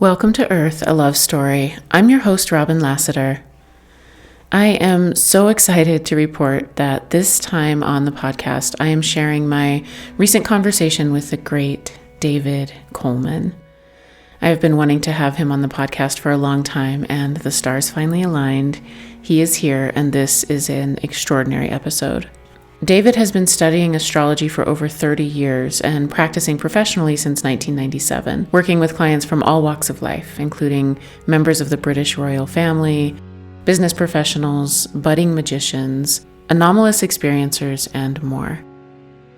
Welcome to Earth, a Love Story. I'm your host, Robin Lassiter. I am so excited to report that this time on the podcast, I am sharing my recent conversation with the great David Coleman. I have been wanting to have him on the podcast for a long time, and the stars finally aligned. He is here, and this is an extraordinary episode. David has been studying astrology for over 30 years and practicing professionally since 1997, working with clients from all walks of life, including members of the British royal family, business professionals, budding magicians, anomalous experiencers, and more.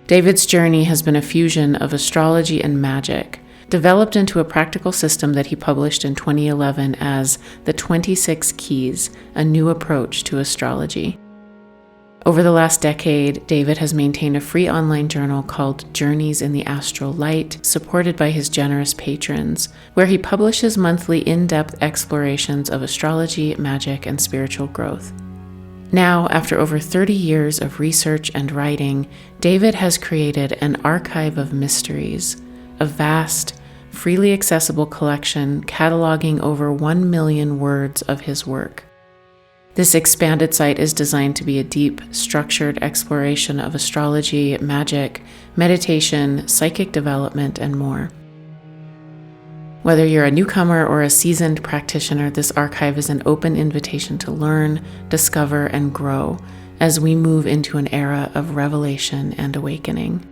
David's journey has been a fusion of astrology and magic, developed into a practical system that he published in 2011 as the 26 Keys, a new approach to astrology. Over the last decade, David has maintained a free online journal called Journeys in the Astral Light, supported by his generous patrons, where he publishes monthly in-depth explorations of astrology, magic, and spiritual growth. Now, after over 30 years of research and writing, David has created an archive of mysteries, a vast, freely accessible collection cataloging over 1 million words of his work. This expanded site is designed to be a deep, structured exploration of astrology, magic, meditation, psychic development, and more. Whether you're a newcomer or a seasoned practitioner, this archive is an open invitation to learn, discover, and grow as we move into an era of revelation and awakening.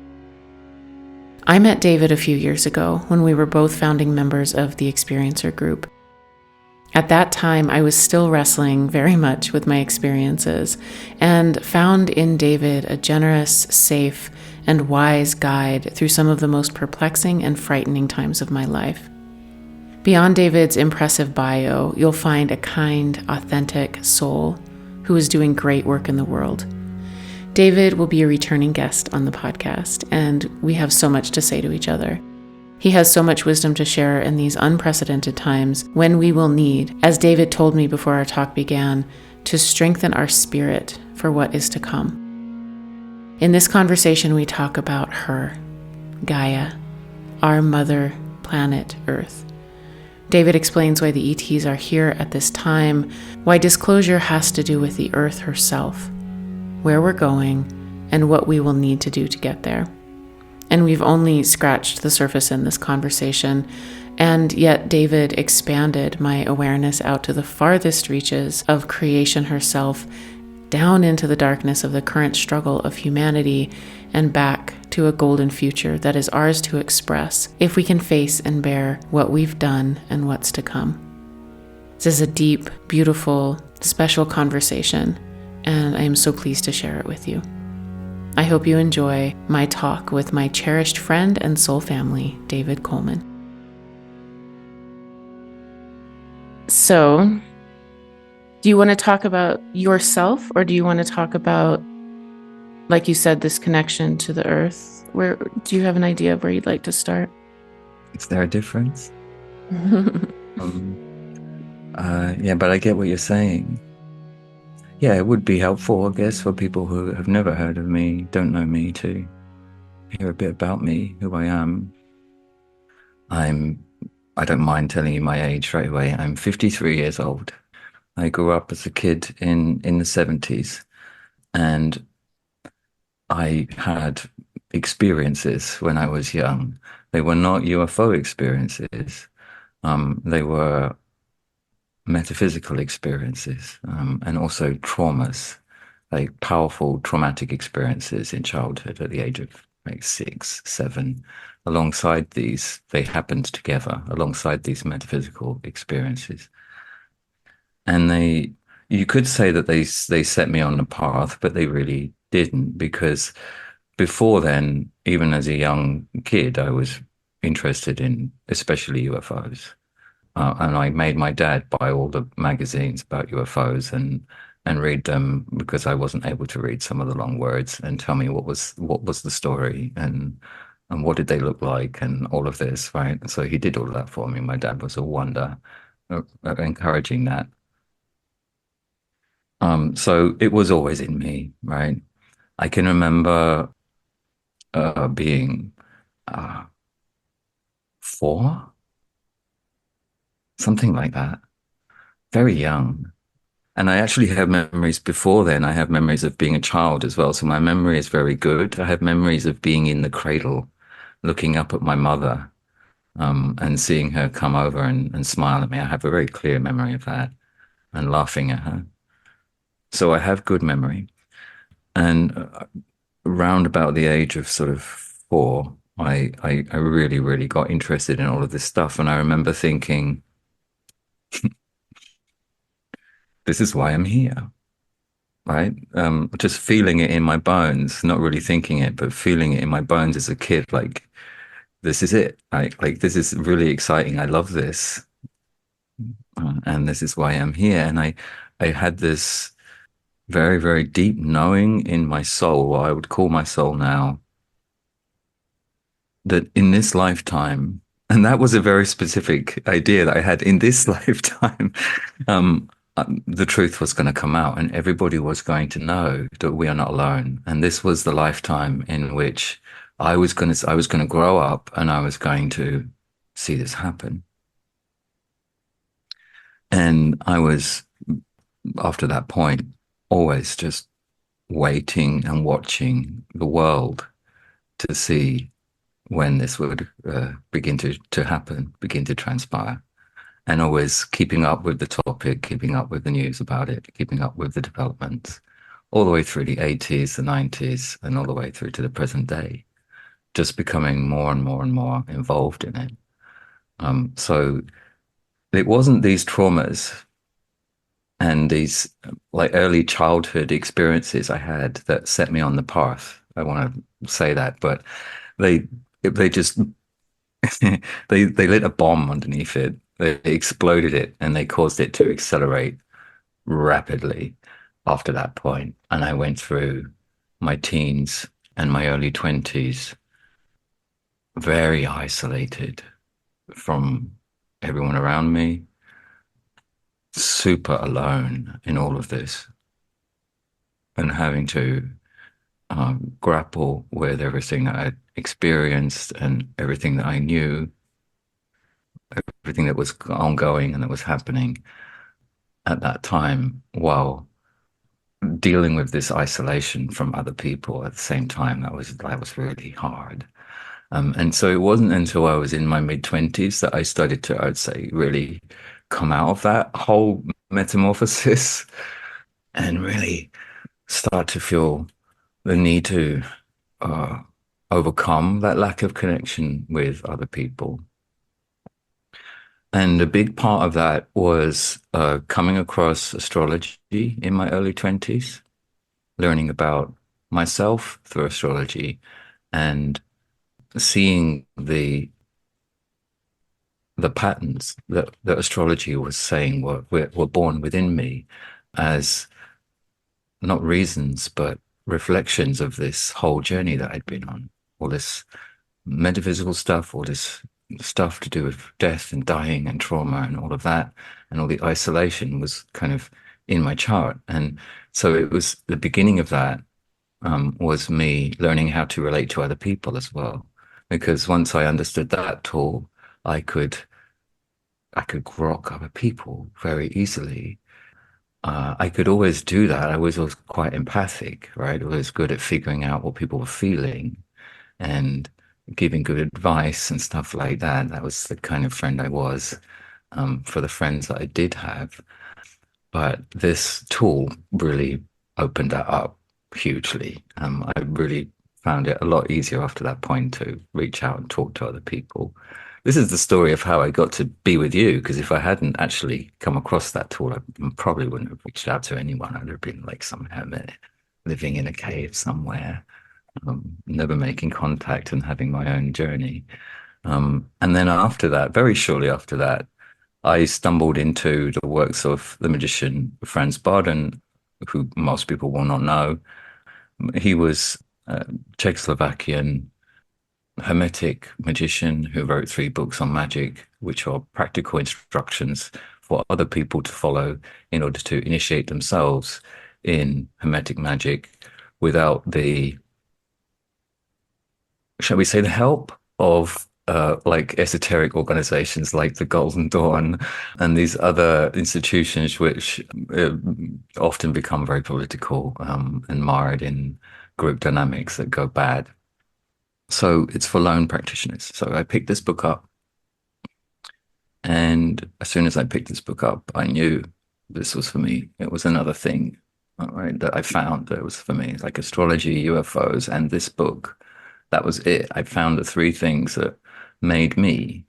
I met David a few years ago when we were both founding members of the Experiencer Group. At that time, I was still wrestling very much with my experiences and found in David a generous, safe, and wise guide through some of the most perplexing and frightening times of my life. Beyond David's impressive bio, you'll find a kind, authentic soul who is doing great work in the world. David will be a returning guest on the podcast, and we have so much to say to each other. He has so much wisdom to share in these unprecedented times when we will need, as David told me before our talk began, to strengthen our spirit for what is to come. In this conversation, we talk about her, Gaia, our mother planet Earth. David explains why the ETs are here at this time, why disclosure has to do with the Earth herself, where we're going, and what we will need to do to get there. And we've only scratched the surface in this conversation, and yet David expanded my awareness out to the farthest reaches of creation herself, down into the darkness of the current struggle of humanity, and back to a golden future that is ours to express if we can face and bear what we've done and what's to come. This is a deep, beautiful, special conversation, and I am so pleased to share it with you. I hope you enjoy my talk with my cherished friend and soul family, David Coleman. So, do you want to talk about yourself, or do you want to talk about, like you said, this connection to the Earth? Where do you have an idea of where you'd like to start? Is there a difference? Yeah, but I get what you're saying. Yeah, it would be helpful, I guess, for people who have never heard of me, don't know me, to hear a bit about me, who I am. I don't mind telling you my age right away. I'm 53 years old. I grew up as a kid in the 70s, and I had experiences when I was young. They were not UFO experiences. They were metaphysical experiences, and also traumas, like powerful traumatic experiences in childhood at the age of like 6, 7. Alongside these, they happened together alongside these metaphysical experiences. And you could say that they set me on a path, but they really didn't, because before then, even as a young kid, I was interested in especially UFOs. And I made my dad buy all the magazines about UFOs and read them, because I wasn't able to read some of the long words, and tell me what was the story, and what did they look like, and all of this, right? So he did all of that for me. My dad was a wonder at encouraging that. So it was always in me, right? I can remember being 4, something like that. Very young. And I actually have memories before then. I have memories of being a child as well. So my memory is very good. I have memories of being in the cradle, looking up at my mother, and seeing her come over and smile at me. I have a very clear memory of that and laughing at her. So I have good memory. And around about the age of sort of 4, I really, really got interested in all of this stuff. And I remember thinking, this is why I'm here, right? Just feeling it in my bones, not really thinking it, but feeling it in my bones as a kid, like this is it. Like this is really exciting. I love this. And this is why I'm here. And I had this very, very deep knowing in my soul, what I would call my soul now, that in this lifetime, and that was a very specific idea that I had in this lifetime, the truth was going to come out and everybody was going to know that we are not alone. And this was the lifetime in which I was going to grow up and I was going to see this happen. And I was, after that point, always just waiting and watching the world to see when this would begin to happen, begin to transpire, and always keeping up with the topic, keeping up with the news about it, keeping up with the developments, all the way through the 80s, the 90s, and all the way through to the present day, just becoming more and more and more involved in it. So it wasn't these traumas and these like early childhood experiences I had that set me on the path. I want to say that, but they they just they lit a bomb underneath it. They exploded it and they caused it to accelerate rapidly after that point. And I went through my teens and my early 20s very isolated from everyone around me, super alone in all of this, and having to grapple with everything that I'd experienced and everything that I knew, everything that was ongoing and that was happening at that time while dealing with this isolation from other people at the same time. That was really hard. And so it wasn't until I was in my mid-20s that I started to, I'd say, really come out of that whole metamorphosis and really start to feel the need to uh, overcome that lack of connection with other people. And a big part of that was coming across astrology in my early 20s, learning about myself through astrology and seeing the patterns that astrology was saying were born within me as not reasons, but reflections of this whole journey that I'd been on, all this metaphysical stuff, all this stuff to do with death and dying and trauma and all of that, and all the isolation was kind of in my chart. And so it was the beginning of that, was me learning how to relate to other people as well. Because once I understood that tool, I could I could grok other people very easily. I could always do that. I was always quite empathic, right? I was good at figuring out what people were feeling and giving good advice and stuff like that. That was the kind of friend I was, for the friends that I did have. But this tool really opened that up hugely. I really found it a lot easier after that point to reach out and talk to other people. This is the story of how I got to be with you, because if I hadn't actually come across that tool, I probably wouldn't have reached out to anyone. I'd have been like some hermit living in a cave somewhere, never making contact and having my own journey. And then after that, very shortly after that, I stumbled into the works of the magician Franz Barden, who most people will not know. He was a Czechoslovakian Hermetic magician who wrote 3 books on magic, which are practical instructions for other people to follow in order to initiate themselves in Hermetic magic without the, shall we say, the help of like esoteric organizations like the Golden Dawn and these other institutions which uh, often become very political and marred in group dynamics that go bad. So it's for lone practitioners. So I picked this book up, and as soon as I picked this book up, I knew this was for me. It was another thing, right, that I found that was for me, like astrology, UFOs, and this book. That was it. I found the three things that made me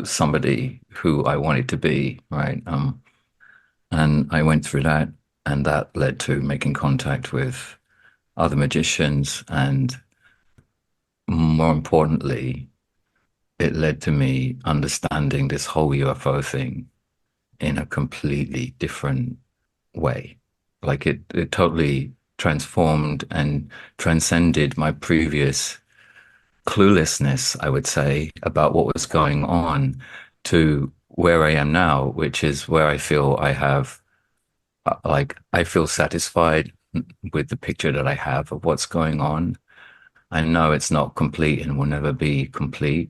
somebody who I wanted to be, right? And I went through that, and that led to making contact with other magicians, and more importantly, it led to me understanding this whole UFO thing in a completely different way. Like it totally transformed and transcended my previous cluelessness, I would say, about what was going on to where I am now, which is where I feel I have, like, I feel satisfied with the picture that I have of what's going on. I know it's not complete and will never be complete.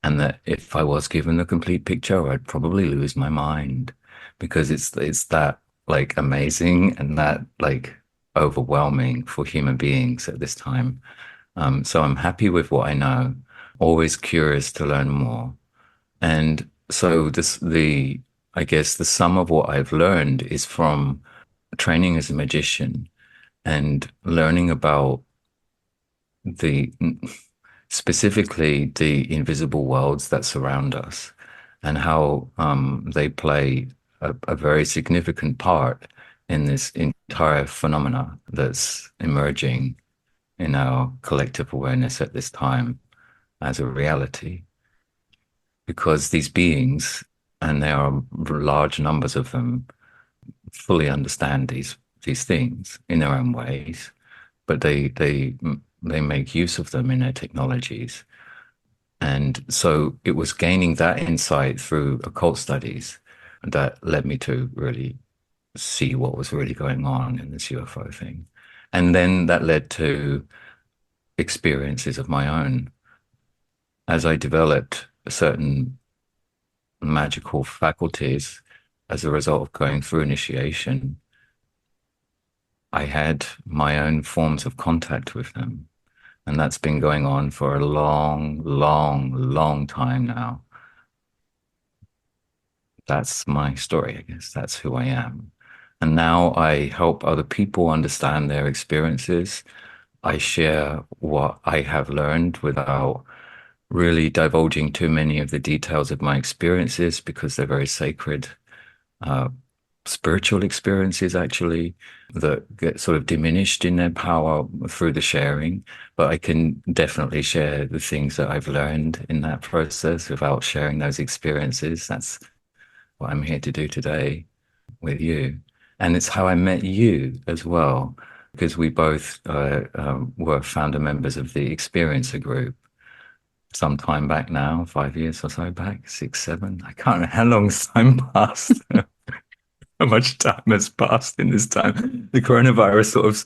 And that if I was given the complete picture, I'd probably lose my mind because it's that like amazing and that like overwhelming for human beings at this time. So I'm happy with what I know, always curious to learn more. And so I guess the sum of what I've learned is from training as a magician and learning about the specifically the invisible worlds that surround us and how they play a very significant part in this entire phenomena that's emerging in our collective awareness at this time as a reality. Because these beings, and there are large numbers of them, fully understand these things in their own ways, but they make use of them in their technologies. And so it was gaining that insight through occult studies that led me to really see what was really going on in this UFO thing. And then that led to experiences of my own as I developed certain magical faculties as a result of going through initiation. I had my own forms of contact with them. And that's been going on for a long, long, long time now. That's my story, I guess. That's who I am. And now I help other people understand their experiences. I share what I have learned without really divulging too many of the details of my experiences because they're very sacred. Uh, Spiritual experiences actually that get sort of diminished in their power through the sharing, but I can definitely share the things that I've learned in that process without sharing those experiences. That's what I'm here to do today with you. And it's how I met you as well, because we both were founder members of the Experiencer group some time back now, 5 years or so back, six, seven. I can't remember how long time passed. How much time has passed in this time? The coronavirus sort of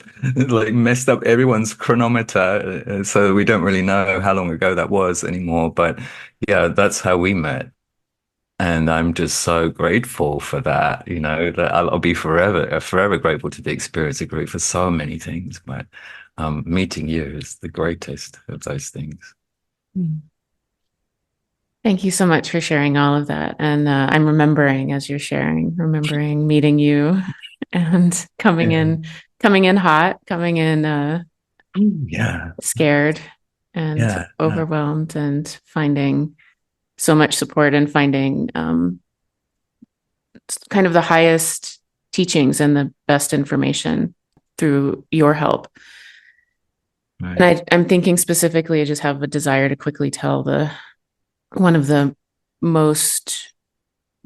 like messed up everyone's chronometer, so we don't really know how long ago that was anymore. But yeah, that's how we met. And I'm just so grateful for that, that I'll be forever grateful to the Experiencer group for so many things. But meeting you is the greatest of those things. Thank you so much for sharing all of that. And I'm remembering as you're sharing, remembering meeting you and Yeah. coming in hot, coming in Yeah. scared and Yeah. No. overwhelmed and finding so much support and finding kind of the highest teachings and the best information through your help. Right. And I'm thinking specifically, I just have a desire to quickly tell one of the most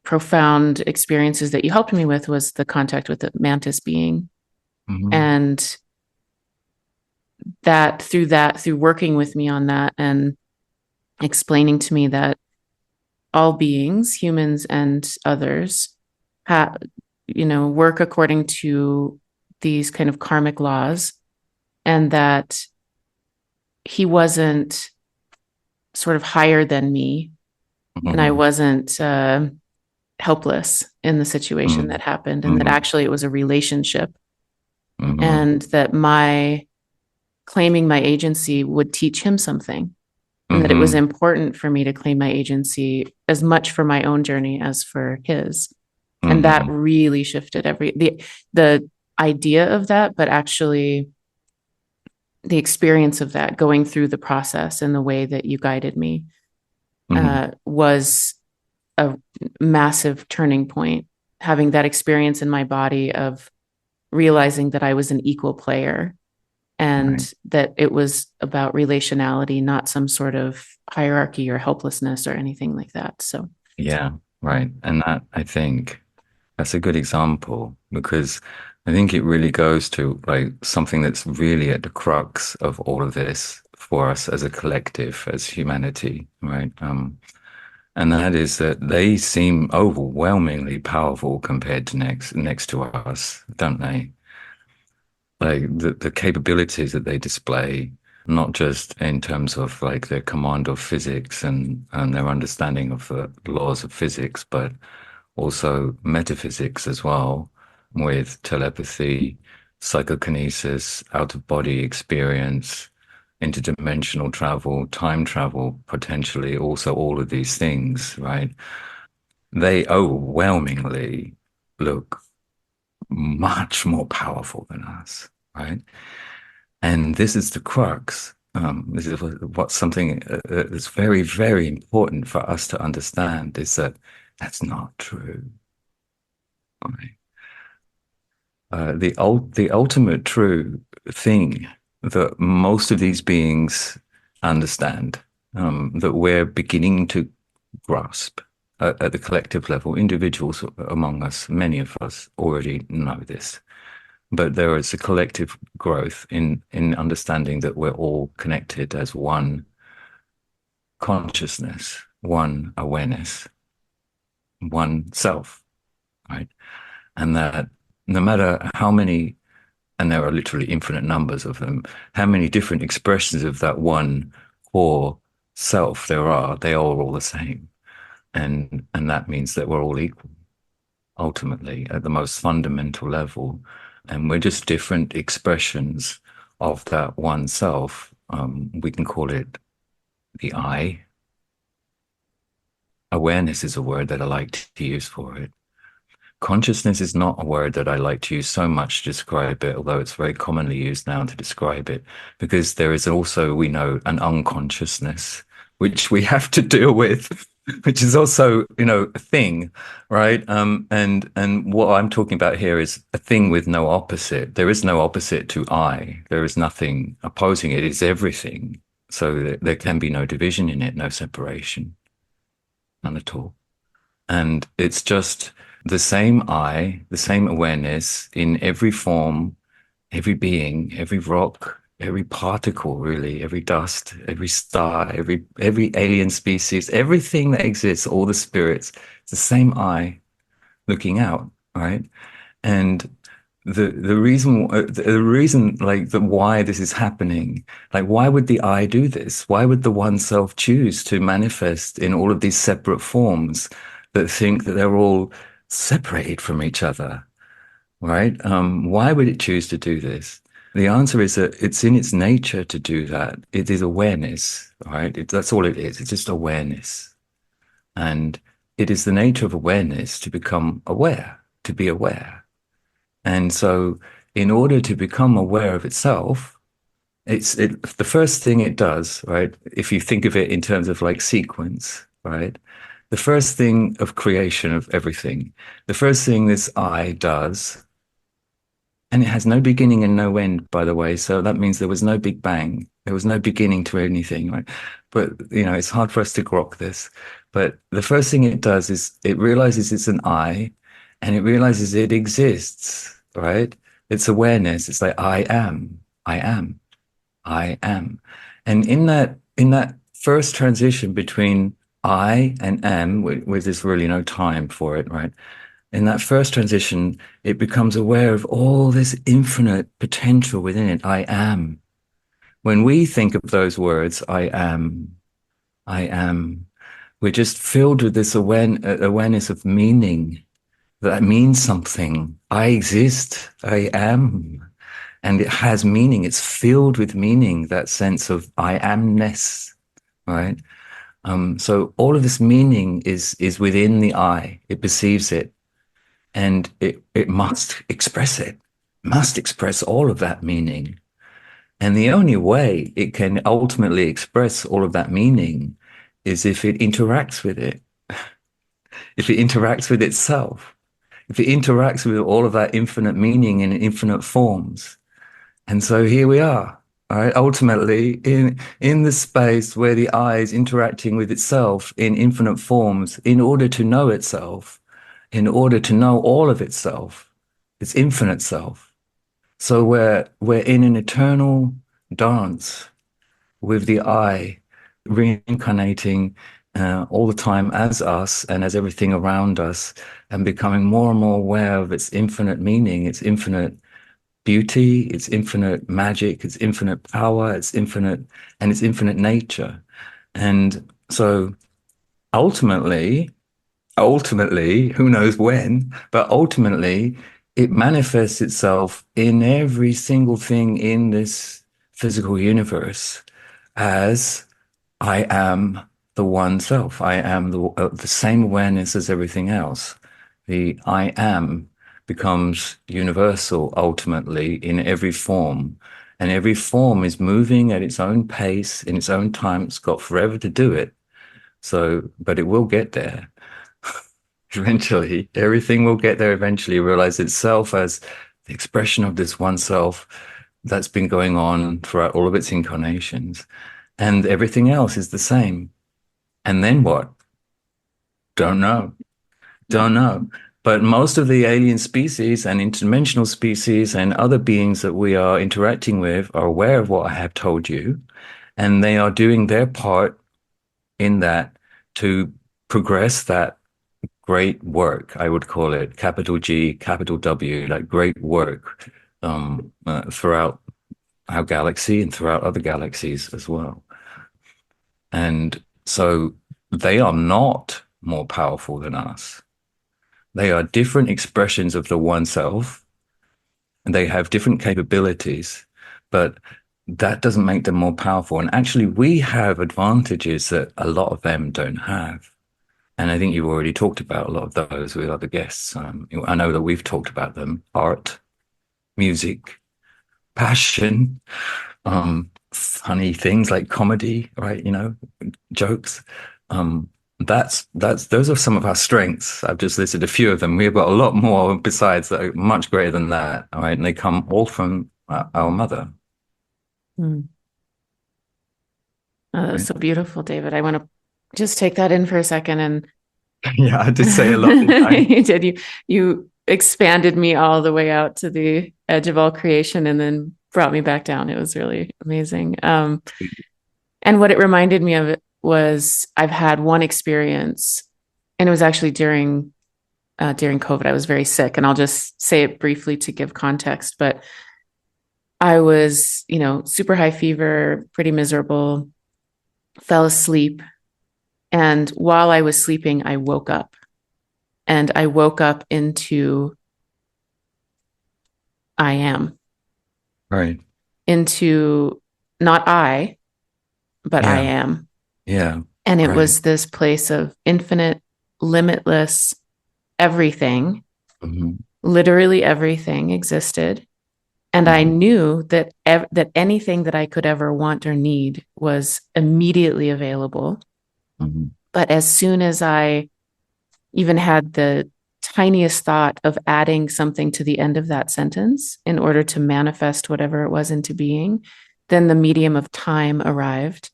profound experiences that you helped me with was the contact with the mantis being. Mhm. And through working with me on that and explaining to me that all beings, humans and others, work according to these kind of karmic laws, and that he wasn't sort of higher than me, and I Mm-hmm. wasn't helpless in the situation that happened, and that Mm-hmm. actually it was a relationship, Mm-hmm. and that my claiming my agency would teach him something, and that it was Mm-hmm. important for me to claim my agency as much for my own journey as for his. And that Mm-hmm. really shifted the idea of that, but actually the experience of that, going through the process and the way that you guided me, Mm-hmm. was a massive turning point. Having that experience in my body of realizing that I was an equal player, Right. and that it was about relationality, not some sort of hierarchy or helplessness or anything like that. So, Yeah. Right. And that, I think, that's a good example because I think it really goes to like something that's really at the crux of all of this for us as a collective, as humanity, right? And that is that they seem overwhelmingly powerful compared to next to us, don't they? Like the capabilities that they display, not just in terms of like their command of physics and their understanding of the laws of physics, but also metaphysics as well, with telepathy, psychokinesis, out of body experience, interdimensional travel, time travel, potentially, also all of these things, right? They overwhelmingly look much more powerful than us, right? And this is the crux. This is what something that's very, very important for us to understand is that that's not true. Right? The ultimate true thing that most of these beings understand, that we're beginning to grasp at the collective level, individuals among us, many of us already know this, but there is a collective growth in understanding that we're all connected as one consciousness, one awareness, one self, right? And that no matter how many, and there are literally infinite numbers of them, how many different expressions of that one core self there are, they are all the same. And that means that we're all equal ultimately at the most fundamental level. And we're just different expressions of that one self. We can call it the I. Awareness is a word that I like to use for it. Consciousness is not a word that I like to use so much to describe it, although it's very commonly used now to describe it, because there is also, we know, an unconsciousness, which we have to deal with, which is also, a thing, right? And what I'm talking about here is a thing with no opposite. There is no opposite to I. There is nothing opposing it. It's everything. So there can be no division in it, no separation, none at all. And it's just the same I, the same awareness in every form, every being, every rock, every particle, really, every dust, every star, every alien species, everything that exists, all the spirits, it's the same I looking out, right? And the reason like the why this is happening, like why would the I do this? Why would the one self choose to manifest in all of these separate forms that think that they're all separated from each other, right? Why would it choose to do this? The answer is that it's in its nature to do that. It is awareness, right? That's all it is. It's just awareness. And it is the nature of awareness to become aware, to be aware. And so, in order to become aware of itself, the first thing it does, right? If you think of it in terms of like sequence, right? The first thing of creation of everything, the first thing this I does, and it has no beginning and no end, by the way. So that means there was no Big Bang. There was no beginning to anything, right? But, it's hard for us to grok this. But the first thing it does is it realizes it's an I and it realizes it exists, right? It's awareness. It's like, I am, I am, I am. And in that first transition between I and am, with there's really no time for it, right? In that first transition, it becomes aware of all this infinite potential within it. I am. When we think of those words, I am. We're just filled with this awareness of meaning. That means something. I exist. I am. And it has meaning. It's filled with meaning, that sense of I amness, right? So all of this meaning is within the I. It perceives it, and it must express all of that meaning. And the only way it can ultimately express all of that meaning is if it interacts with it, if it interacts with itself, if it interacts with all of that infinite meaning in infinite forms. And so here we are, right? Ultimately, in the space where the I is interacting with itself in infinite forms in order to know itself, in order to know all of itself, its infinite self. So we're in an eternal dance with the I reincarnating all the time as us and as everything around us, and becoming more and more aware of its infinite meaning, its infinite beauty, its infinite magic, its infinite power, its infinite and its infinite nature. And so ultimately, who knows when, but ultimately it manifests itself in every single thing in this physical universe as I am the one self. I am the same awareness as everything else. The I am becomes universal ultimately in every form. And every form is moving at its own pace, in its own time. It's got forever to do it. So, but it will get there eventually. Everything will get there eventually, realize itself as the expression of this one self that's been going on throughout all of its incarnations. And everything else is the same. And then what? Don't know. Don't know. But most of the alien species and interdimensional species and other beings that we are interacting with are aware of what I have told you, and they are doing their part in that to progress that great work, I would call it, capital G, capital W, like great work throughout our galaxy and throughout other galaxies as well. And so they are not more powerful than us. They are different expressions of the one self, and they have different capabilities, but that doesn't make them more powerful. And actually, we have advantages that a lot of them don't have. And I think you've already talked about a lot of those with other guests. I know that we've talked about them: art, music, passion, funny things like comedy, right? You know, jokes. That's those are some of our strengths. I've just listed a few of them. We've got a lot more besides that are much greater than that. All right, and they come all from our mother. Mm. Oh, that was Right? so beautiful, David. I want to just take that in for a second. And Yeah, I did say a lot, didn't I? you did. You expanded me all the way out to the edge of all creation and then brought me back down. It was really amazing. And what it reminded me of was I've had one experience, and it was actually during COVID. I was very sick, and I'll just say it briefly to give context. But I was, super high fever, pretty miserable, fell asleep. And while I was sleeping, I woke up, and I woke up into I am, Right. into not I, but I Yeah. am. Yeah. And it Right. was this place of infinite, limitless everything, Hmm. literally everything existed. And I Hmm. knew that that anything that I could ever want or need was immediately available. Hmm. But as soon as I even had the tiniest thought of adding something to the end of that sentence in order to manifest whatever it was into being, then the medium of time arrived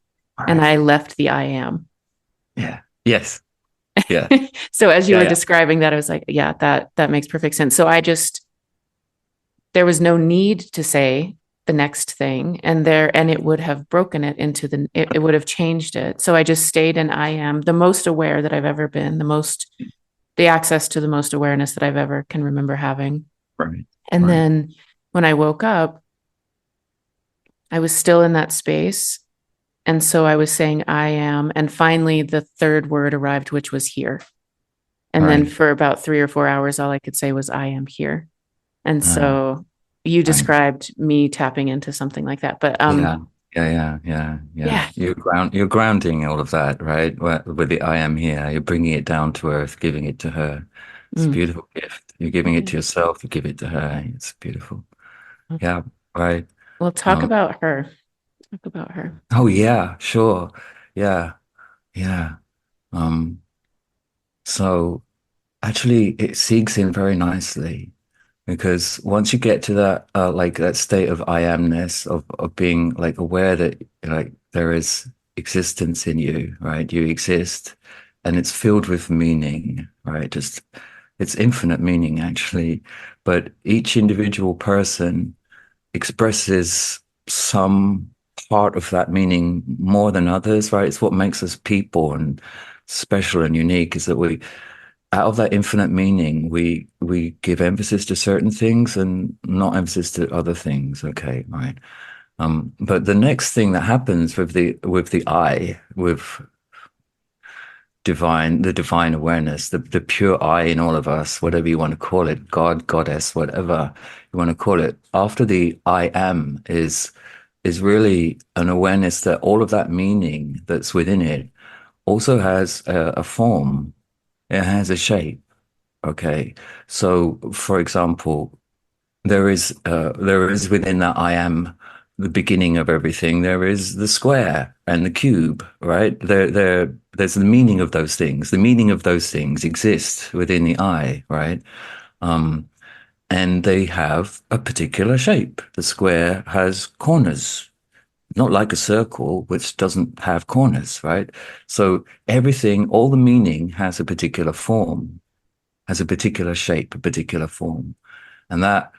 and Right. I left the I am. Yeah. Yes. Yeah. So as you Yeah. were Yeah. describing that, I was like, yeah, that makes perfect sense. So there was no need to say the next thing, and it would have broken it into it would have changed it. So I just stayed in I am, the most aware that I've ever been, the access to the most awareness that I've ever can remember having. Right. And Right. then when I woke up, I was still in that space, And so I was saying I am. And finally, the third word arrived, which was here. And then Right. for about 3 or 4 hours, all I could say was, I am here. And Uh, so you right. described me tapping into something like that. But Yeah. Yeah. yeah. You're grounding all of that, right? With the I am here, you're bringing it down to earth, giving it to her. It's a Mm, beautiful gift. You're giving it yeah. to yourself, you give it to her. It's beautiful. Yeah, right. Well, talk Um, about her. Talk about her. oh yeah, sure. Yeah, yeah. Um, so actually it sinks in very nicely. Because once you get to that like that state of I amness of being like aware that like there is existence in you, right? You exist and it's filled with meaning, right? Just it's infinite meaning actually. But each individual person expresses some part of that meaning more than others, right? It's what makes us people and special and unique is that we out of that infinite meaning, we give emphasis to certain things and not emphasis to other things. Okay, right. But the next thing that happens with the I, with the divine awareness, the pure I in all of us, whatever you want to call it, God, goddess, whatever you want to call it, after the I am is really an awareness that all of that meaning that's within it also has a form. It has a shape. Okay. So, for example, there is within that I am the beginning of everything. There is the square and the cube, right? There's the meaning of those things. The meaning of those things exists within the I, right? Um, and they have a particular shape. The square has corners, not like a circle, which doesn't have corners, right? So everything, all the meaning has a particular form, has a particular shape, a particular form. And that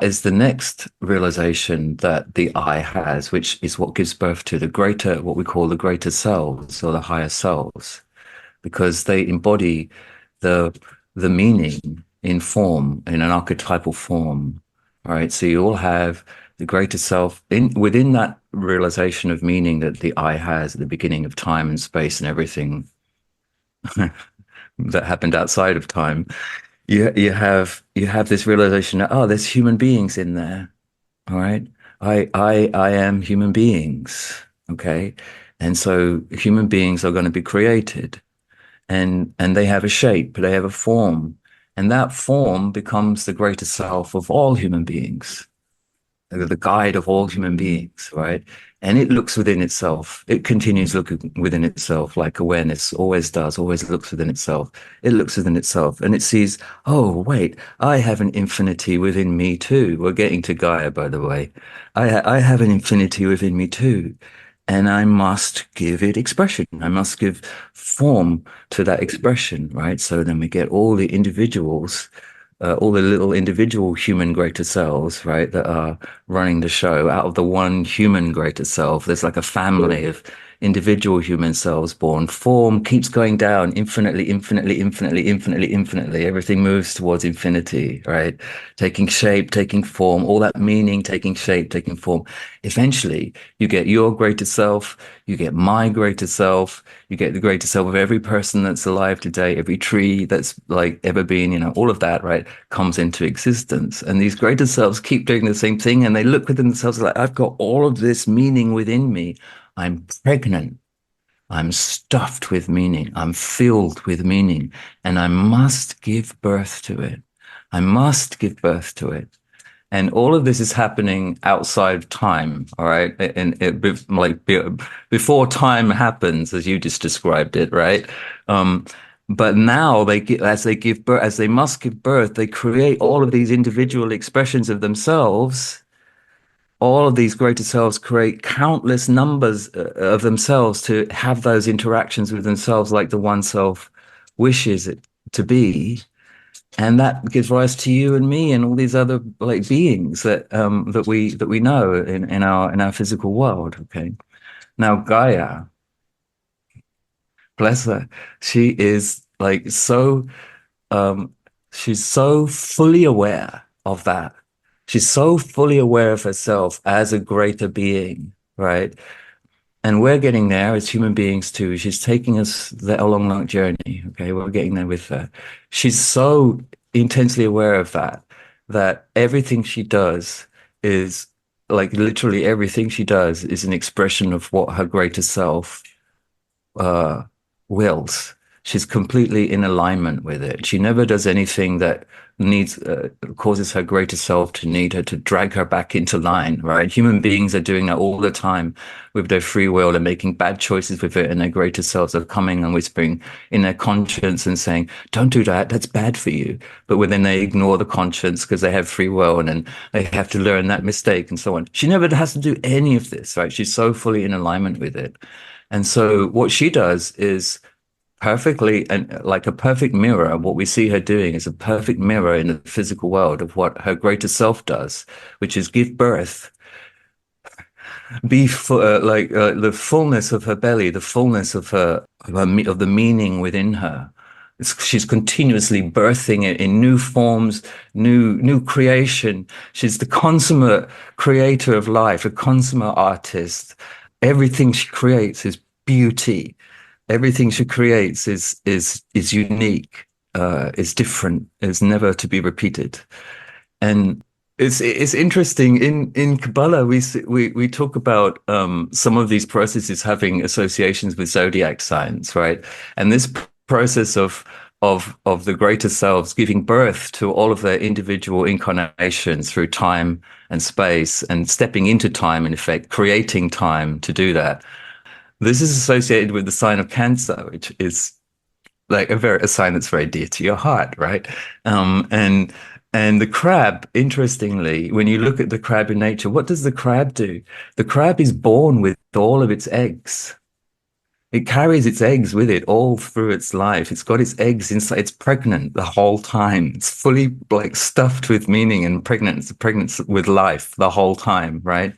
is the next realization that the I has, which is what gives birth to the greater, what we call the greater selves or the higher selves, because they embody the the meaning in form, in an archetypal form. Right. So you all have the greater self in within that realization of meaning that the I has at the beginning of time and space and everything that happened outside of time. You have this realization that oh, there's human beings in there. All right. I am human beings. Okay. And so human beings are going to be created and they have a shape, they have a form, and that form becomes the greater self of all human beings, the guide of all human beings, right? And it looks within itself. It continues looking within itself like awareness always does, always looks within itself. It looks within itself and it sees, oh, wait, I have an infinity within me too. We're getting to Gaia, by the way. I have an infinity within me too. And I must give it expression. I must give form to that expression, right? So then we get all the individuals all the little individual human greater selves, right, that are running the show out of the one human greater self. There's like a family of individual human selves born. Form keeps going down infinitely, infinitely, infinitely, infinitely, infinitely. Everything moves towards infinity, right? Taking shape, taking form, all that meaning, taking shape, taking form. Eventually, you get your greater self, you get my greater self, you get the greater self of every person that's alive today, every tree that's like ever been, all of that, right, comes into existence. And these greater selves keep doing the same thing and they look within themselves like, I've got all of this meaning within me. I'm pregnant. I'm stuffed with meaning. I'm filled with meaning. And I must give birth to it. I must give birth to it. And all of this is happening outside of time, all right? And before time happens, as you just described it, right? Um, but now as they give birth, as they must give birth, they create all of these individual expressions of themselves. All of these greater selves create countless numbers of themselves to have those interactions with themselves, like the one self wishes it to be, and that gives rise to you and me and all these other like beings that we know in our physical world. Okay, now Gaia, bless her, she is like so um she's so fully aware of that. She's so fully aware of herself as a greater being, right? And we're getting there as human beings too. She's taking us there along that journey. Okay, we're getting there with her. She's so intensely aware of that that everything she does is like literally everything she does is an expression of what her greater self uh, wills. She's completely in alignment with it. She never does anything that needs causes her greater self to need her to drag her back into line, right? Human beings are doing that all the time with their free will and making bad choices with it, and their greater selves are coming and whispering in their conscience and saying, "Don't do that. That's bad for you." But when then they ignore the conscience because they have free will, and then they have to learn that mistake and so on. She never has to do any of this, right? She's so fully in alignment with it. And so what she does is perfectly and like a perfect mirror. What we see her doing is a perfect mirror in the physical world of what her greater self does, which is give birth, be the fullness of her belly, the fullness of the meaning within her. She's continuously birthing it in new forms, new creation. She's the consummate creator of life, a consummate artist. Everything she creates is beauty. Everything she creates is unique, is different, is never to be repeated. And it's interesting in Kabbalah we talk about some of these processes having associations with zodiac signs, right? And this process of the greater selves giving birth to all of their individual incarnations through time and space and stepping into time, in effect, creating time to do that. This is associated with the sign of Cancer, which is like a sign that's very dear to your heart, right? And the crab, interestingly, when you look at the crab in nature, what does the crab do? The crab is born with all of its eggs. It carries its eggs with it all through its life. It's got its eggs inside. It's pregnant the whole time. It's fully like stuffed with meaning and pregnant. It's pregnant with life the whole time, right?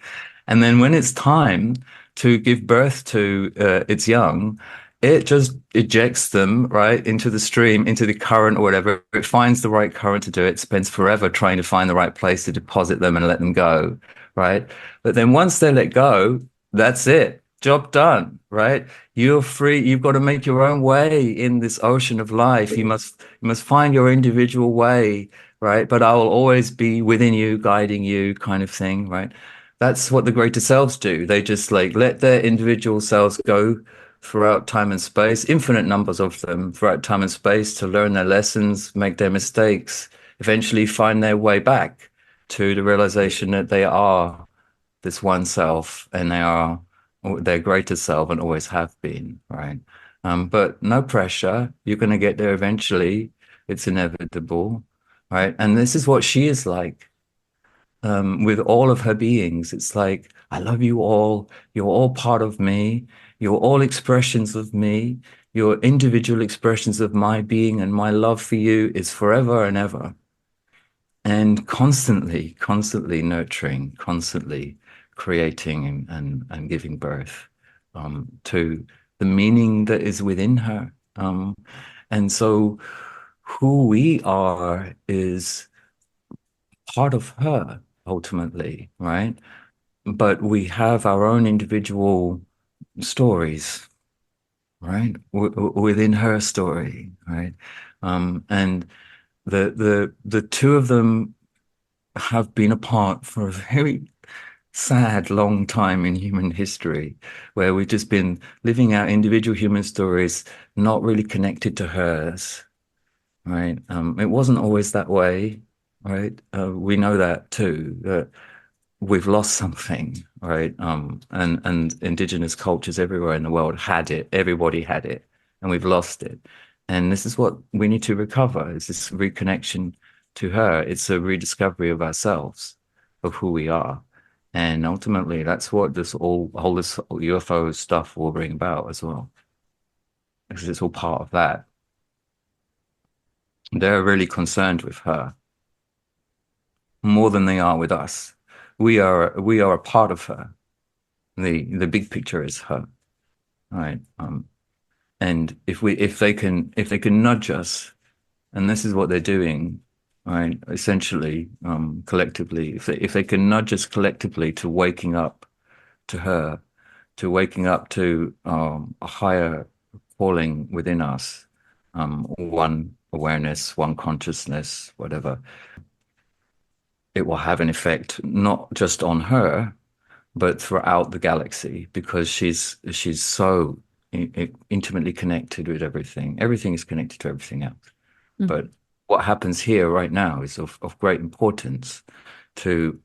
And then when it's time to give birth to its young, it just ejects them right into the stream, into the current or whatever. It finds the right current to do it, spends forever trying to find the right place to deposit them and let them go, right? But then once they let go, that's it. Job done, right? You're free. You've got to make your own way in this ocean of life. You must find your individual way, right? But I will always be within you, guiding you, kind of thing, right? That's what the greater selves do. They just like let their individual selves go throughout time and space, infinite numbers of them throughout time and space to learn their lessons, make their mistakes, eventually find their way back to the realization that they are this one self and they are their greater self and always have been, right? But no pressure. You're going to get there eventually. It's inevitable, right? And this is what she is like with all of her beings. It's like, I love you all. You're all part of me. You're all expressions of me. Your individual expressions of my being, and my love for you is forever and ever. And constantly nurturing, constantly creating and giving birth to the meaning that is within her. And so who we are is part of her ultimately, right? But we have our own individual stories, right? Within her story, right? And the two of them have been apart for a very sad long time in human history, where we've just been living our individual human stories, not really connected to hers, right? It wasn't always that way, right? We know that too, that we've lost something, right? And indigenous cultures everywhere in the world had it. Everybody had it, and we've lost it. And this is what we need to recover, is this reconnection to her. It's a rediscovery of ourselves, of who we are. And ultimately, that's what this UFO stuff will bring about as well, because it's all part of that. They're really concerned with her more than they are with us. We are a part of her. The big picture is her, right? And if they can nudge us, and this is what they're doing, right? Essentially, collectively, if they can nudge us collectively to waking up to her, waking up to a higher calling within us, one awareness, one consciousness, whatever, it will have an effect not just on her, but throughout the galaxy because she's so intimately connected with everything. Everything is connected to everything else. But Mhm. what happens here right now is of great importance to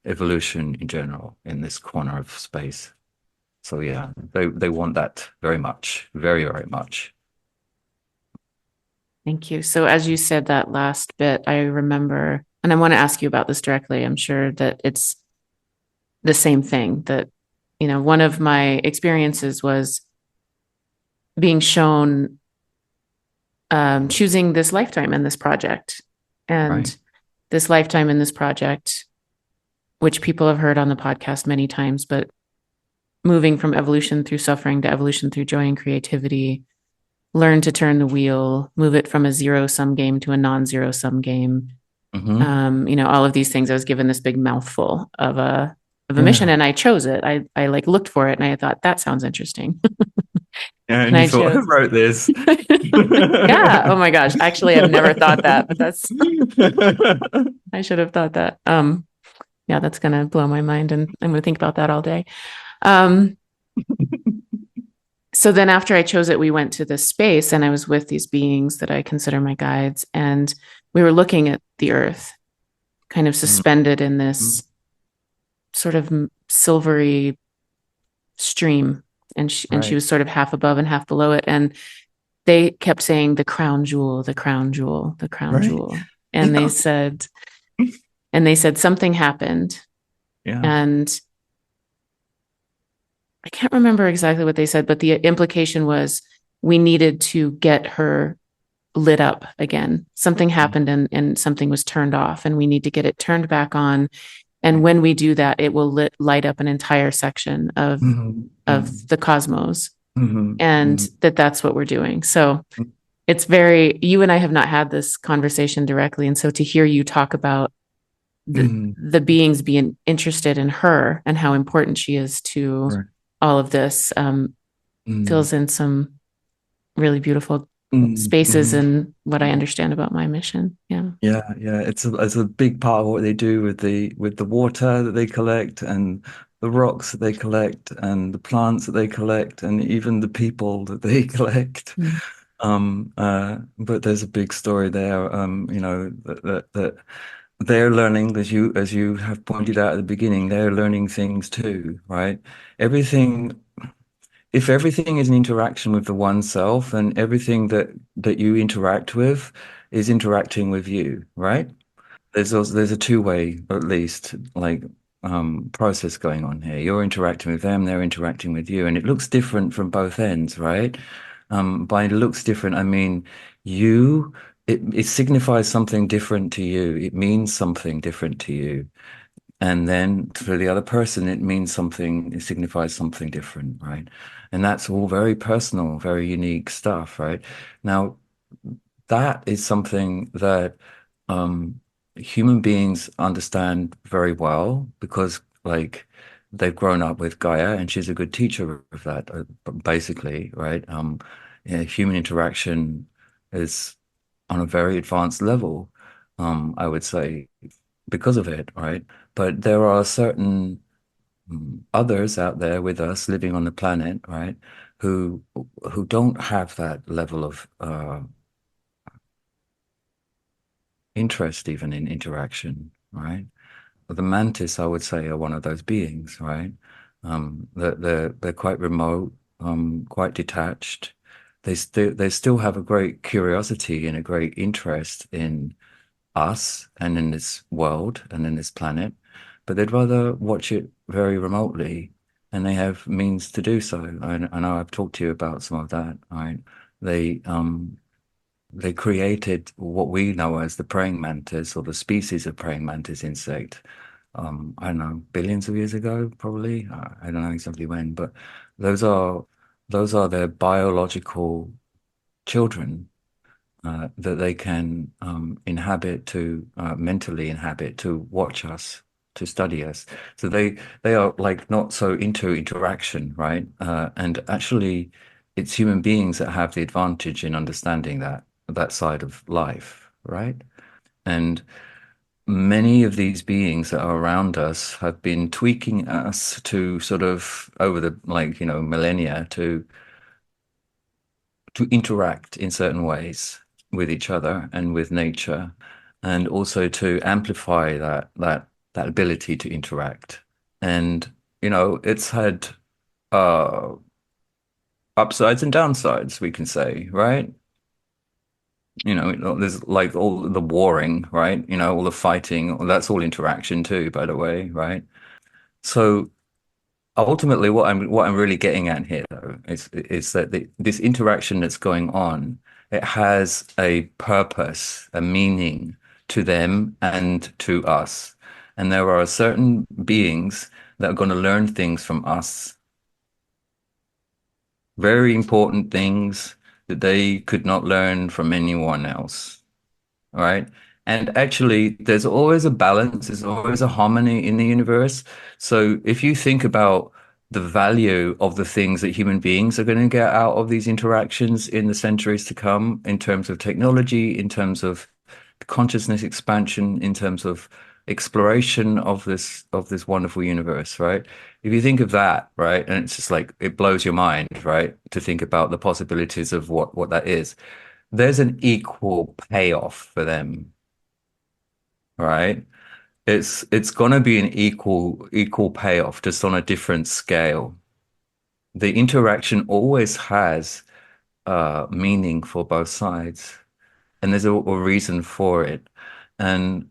evolution in general in this corner of space. So yeah, they want that very much, very, very much. Thank you. So, as you said that last bit, I remember, and I want to ask you about this directly. I'm sure that it's the same thing that, one of my experiences was being shown choosing this lifetime in this project. Right. And this lifetime in this project, which people have heard on the podcast many times, but moving from evolution through suffering to evolution through joy and creativity, learn to turn the wheel, move it from a zero sum game to a non zero sum game. Mm-hmm. All of these things. I was given this big mouthful of a mission, Yeah. and I chose it. I like looked for it, and I thought that sounds interesting, Yeah, and and you I thought, who chose. wrote this? Yeah. Oh my gosh. Actually, I've never thought that, but that's I should have thought that. Yeah, that's gonna blow my mind, and I'm gonna think about that all day. Um, so then after I chose it, we went to this space, and I was with these beings that I consider my guides, and we were looking at the earth, kind of suspended in this sort of silvery stream, and she Right. was sort of half above and half below it, and they kept saying the crown jewel, the crown jewel, the crown Right. jewel, and they Yeah. said something happened, Yeah. and I can't remember exactly what they said, but the implication was we needed to get her lit up again. Something happened, and something was turned off, and we need to get it turned back on. And when we do that, it will light up an entire section of Mm-hmm. the cosmos, and Mm-hmm. that's what we're doing. So it's you and I have not had this conversation directly. And so to hear you talk about Mm-hmm. the beings being interested in her and how important she is to Right. all of this Mm-hmm. fills in some really beautiful spaces Mm-hmm. in what I understand about my mission. Yeah. Yeah, yeah, it's a big part of what they do with the water that they collect and the rocks that they collect and the plants that they collect and even the people that they collect. Mm. But there's a big story there, that they're learning, as you have pointed out at the beginning, they're learning things too, right? Everything, if everything is an interaction with the one self, then everything that you interact with is interacting with you, right? There's a two-way at least like process going on here. You're interacting with them, they're interacting with you, and it looks different from both ends, right? By it looks different, I mean you it signifies something different to you. It means something different to you. And then for the other person, it means something, it signifies something different, right? And that's all very personal, very unique stuff, right? Now, that is something that human beings understand very well because, like, they've grown up with Gaia, and she's a good teacher of that, basically, right? Yeah, human interaction is on a very advanced level, I would say, because of it, right? But there are certain others out there with us living on the planet, right, who who don't have that level of interest even in interaction, right? The mantis, I would say, are one of those beings, right? They're quite remote, quite detached. They still have a great curiosity and a great interest in us and in this world and in this planet, but they'd rather watch it very remotely, and they have means to do so. I know I've talked to you about some of that, right? They um they created what we know as the praying mantis or the species of praying mantis insect. I don't know, billions of years ago, probably. I don't know exactly when, but those are those are their biological children that they can inhabit to mentally inhabit to watch us, to study us. So they are like not so into interaction, right? And actually, it's human beings that have the advantage in understanding that side of life, right? And many of these beings that are around us have been tweaking us to sort of over the millennia to interact in certain ways with each other and with nature, and also to amplify that ability to interact. And it's had uh upsides and downsides, we can say, right? There's like all the warring, right? All the fighting, that's all interaction too, by the way, right? So ultimately, what I'm really getting at here, though, is that this interaction that's going on, it has a purpose, a meaning to them and to us. And there are certain beings that are going to learn things from us, very important things that they could not learn from anyone else. All right. And actually, there's always a balance, there's always a harmony in the universe. So if you think about the value of the things that human beings are going to get out of these interactions in the centuries to come, in terms of technology, in terms of consciousness expansion, in terms of exploration of this wonderful universe, right? If you think of that, right, and it's just like it blows your mind, right, to think about the possibilities of what that is. There's an equal payoff for them, right? It's gonna be an equal payoff, just on a different scale. The interaction always has meaning for both sides, and there's a reason for it. And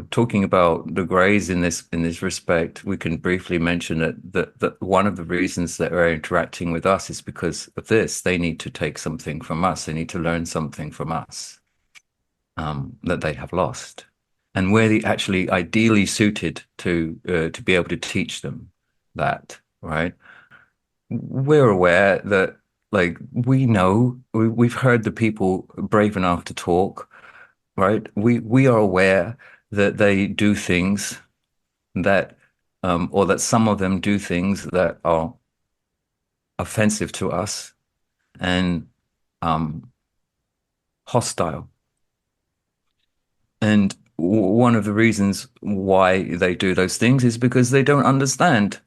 talking about the Greys in this respect, we can briefly mention that one of the reasons that they're interacting with us is because of this. They need to take something from us. They need to learn something from us, that they have lost, and we're actually ideally suited to be able to teach them that, right? We're aware that, like, we know we've heard the people brave enough to talk, right? We are aware that they do things that, or that some of them do things that are offensive to us and hostile. And one of the reasons why they do those things is because they don't understand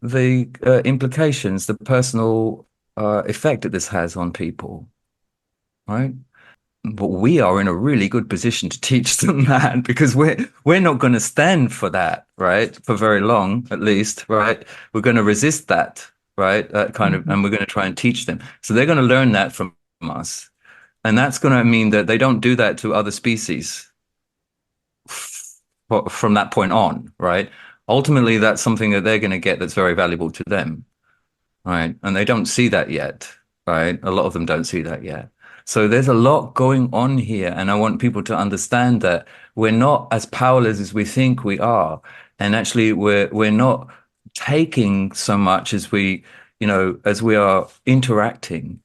the implications, the personal effect that this has on people, right? But we are in a really good position to teach them that, because we're not going to stand for that, right? For very long, at least, right? We're going to resist that, right? That kind of, Mhm. and we're going to try and teach them. So they're going to learn that from us. And that's going to mean that they don't do that to other species from that point on, right? Ultimately, that's something that they're going to get that's very valuable to them, right? And they don't see that yet, right? A lot of them don't see that yet. So there's a lot going on here, and I want people to understand that we're not as powerless as we think we are, and actually we're not taking so much as as we are interacting,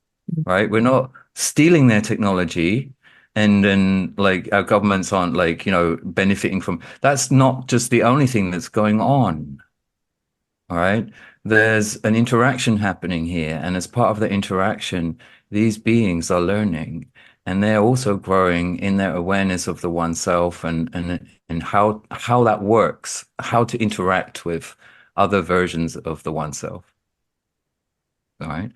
right? We're not stealing their technology, and then like our governments aren't like benefiting from. That's not just the only thing that's going on. All right. There's an interaction happening here. And as part of the interaction, these beings are learning, and they're also growing in their awareness of the oneself, and how that works, how to interact with other versions of the oneself. All right.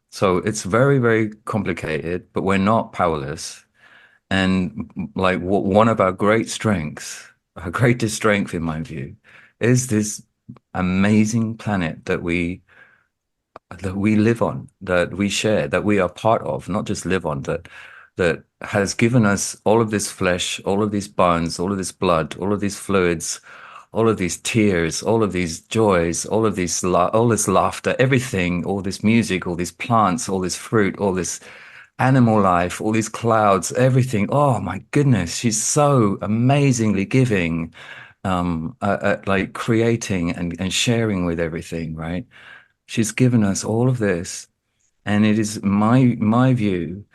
So it's very, very complicated, but we're not powerless. And like one of our great strengths, our greatest strength in my view, is this amazing planet that we live on, that we share, that we are part of, not just live on, that has given us all of this flesh, all of these bones, all of this blood, all of these fluids, all of these tears, all of these joys, all this laughter, everything, all this music, all these plants, all this fruit, all this animal life, all these clouds, everything. Oh my goodness, she's so amazingly giving, like creating and sharing with everything, right? She's given us all of this, and it is my view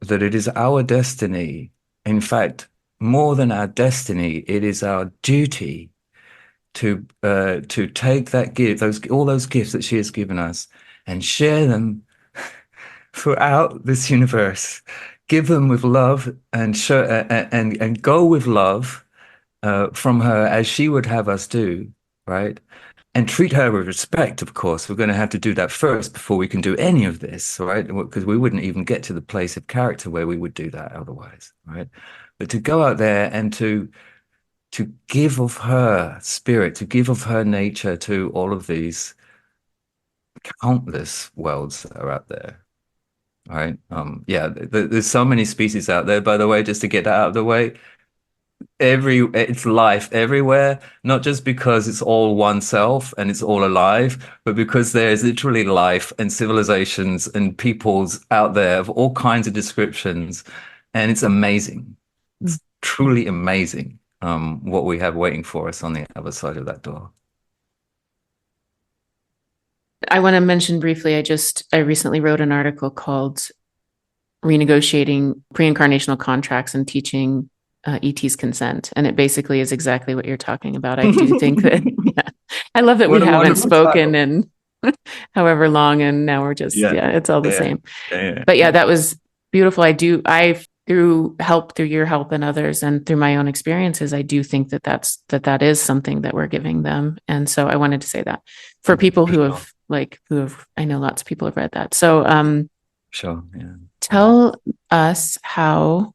that it is our destiny. In fact, more than our destiny, it is our duty to take that gift, those all those gifts that she has given us, and share them throughout this universe. Give them with love and show and go with love from her as she would have us do, right? And treat her with respect, of course. We're going to have to do that first before we can do any of this, right? Because we wouldn't even get to the place of character where we would do that otherwise, right? But to go out there and to give of her spirit, to give of her nature to all of these countless worlds that are out there, right? Yeah, there's so many species out there, by the way, just to get that out of the way. It's life everywhere, not just because it's all oneself and it's all alive, but because there's literally life and civilizations and peoples out there of all kinds of descriptions. And it's amazing. It's truly amazing, what we have waiting for us on the other side of that door. I want to mention briefly, I recently wrote an article called Renegotiating Pre-Incarnational Contracts and Teaching ET's Consent. And it basically is exactly what you're talking about. I do think that, yeah, I love that we What a haven't wonderful spoken title. in however long, and now we're just, Yeah, yeah, it's all the yeah, same. yeah, But yeah, yeah. that was beautiful. Through help, through your help and others, and through my own experiences, I do think that is something that we're giving them. And so I wanted to say that for people For who sure. have I know lots of people have read that. So, Sure. Yeah. tell us how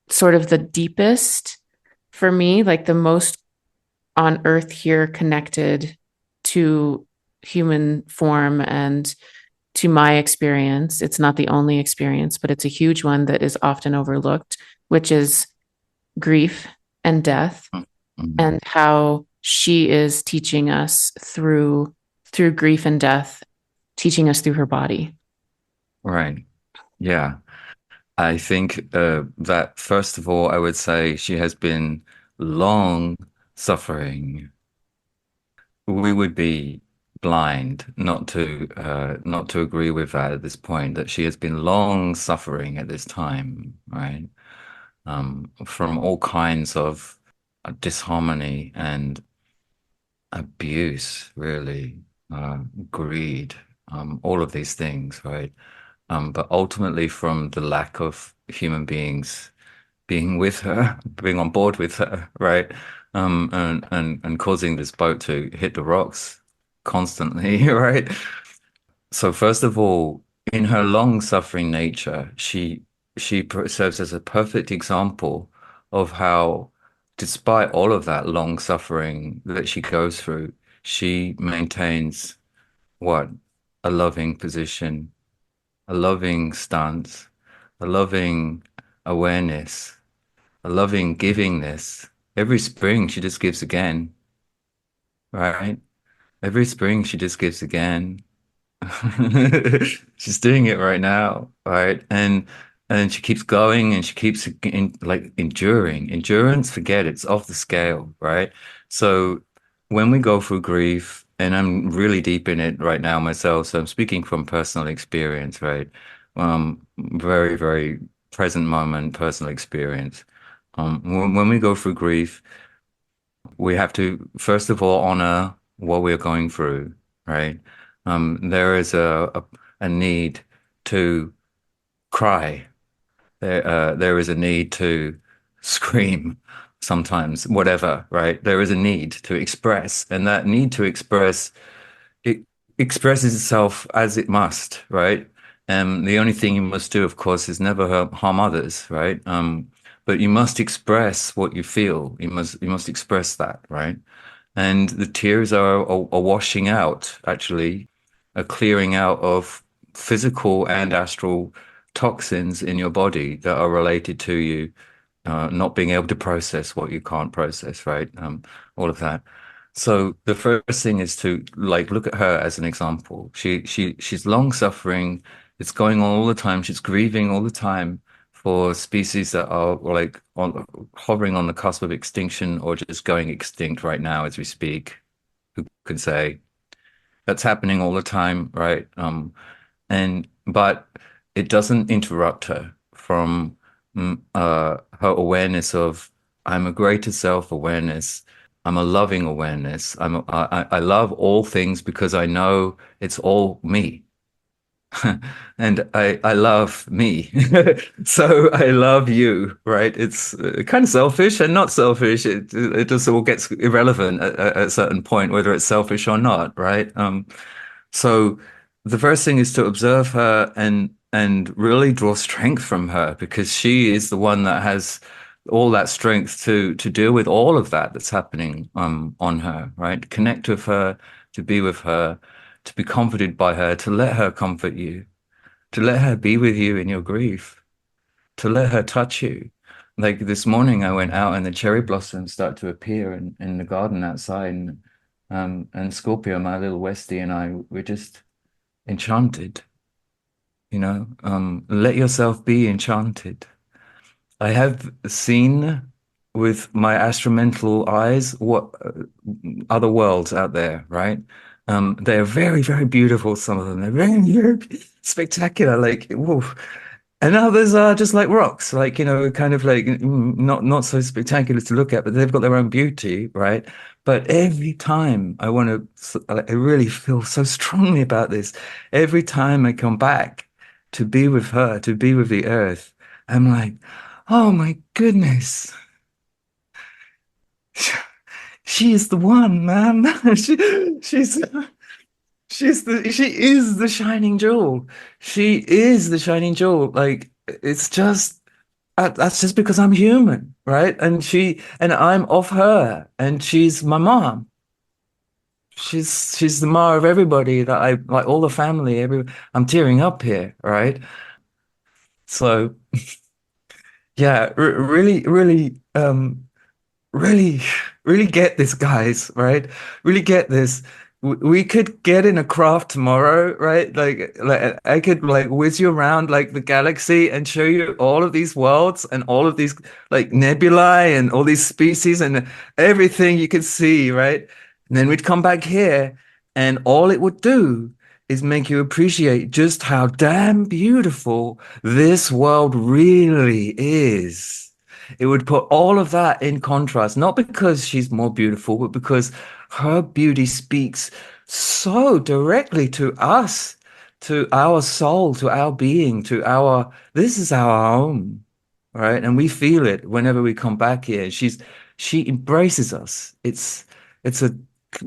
sort of the deepest for me, like the most on earth here connected to human form and to my experience. It's not the only experience, but it's a huge one that is often overlooked, which is grief and death, Mm. and how she is teaching us through grief and death, teaching us through her body. Right. Yeah. I think that first of all, I would say she has been long suffering. We would be blind not to agree with that at this point, that she has been long suffering at this time, right? From all kinds of disharmony and abuse, really, uh, greed, all of these things, right? But ultimately from the lack of human beings being with her, being on board with her, right? And causing this boat to hit the rocks constantly, right? So first of all, in her long-suffering nature, serves as a perfect example of how, despite all of that long suffering that she goes through, she maintains what? A loving position, a loving stance, a loving awareness, a loving givingness. Every spring she just gives again, right? Every spring she just gives again. She's doing it right now, right? And she keeps going and she keeps like enduring. Endurance, forget it, it's off the scale, right? So when we go through grief, and I'm really deep in it right now myself, so I'm speaking from personal experience, right? Very, very present moment, personal experience. When we go through grief, we have to first of all honor what we're going through, right? There is a need to cry. There is a need to scream sometimes, whatever, right? There is a need to express, and that need to express it expresses itself as it must, right? The only thing you must do, of course, is never harm others, right? But you must express what you feel. You must express that, right? And the tears are washing out, actually, a clearing out of physical and astral toxins in your body that are related to you not being able to process what you can't process, right? All of that. So the first thing is to like look at her as an example. She's long suffering. It's going on all the time. She's grieving all the time for species that are like hovering on the cusp of extinction or just going extinct right now as we speak. Who could say that's happening all the time, right? And but it doesn't interrupt her from her awareness of I'm a greater self-awareness. I'm a loving awareness. I love all things because I know it's all me. And I love me. So I love you, right? It's kind of selfish and not selfish. It just all gets irrelevant at a certain point, whether it's selfish or not, right? So the first thing is to observe her and really draw strength from her because she is the one that has all that strength to deal with all of that that's happening on her, right? Connect with her, to be with her, to be comforted by her, to let her comfort you, to let her be with you in your grief, to let her touch you. Like this morning, I went out and the cherry blossoms start to appear in the garden outside, and Scorpio, my little Westie, and I were just enchanted. Let yourself be enchanted. I have seen with my astromental eyes what other worlds out there, right? They are very, very beautiful. Some of them, they're very, very spectacular. Like, whoa. And others are just like rocks, like, kind of like not so spectacular to look at, but they've got their own beauty, right? But every time I really feel so strongly about this. Every time I come back to be with her, to be with the earth, I'm like, oh my goodness, she is the one, man. She's she is the shining jewel. She is the shining jewel. Like it's just that's just because I'm human, right? And I'm of her, and she's my mom. She's the ma of everybody that I like, all the family. I'm tearing up here, right? So yeah, really, really, really, really get this, guys, right? Really get this. We could get in a craft tomorrow, right? Like I could like whiz you around like the galaxy and show you all of these worlds and all of these like nebulae and all these species and everything you could see, right? And then we'd come back here, and all it would do is make you appreciate just how damn beautiful this world really is. It would put all of that in contrast, not because she's more beautiful, but because her beauty speaks so directly to us, to our soul, to our being, this is our home, right? And we feel it whenever we come back here. She embraces us. It's a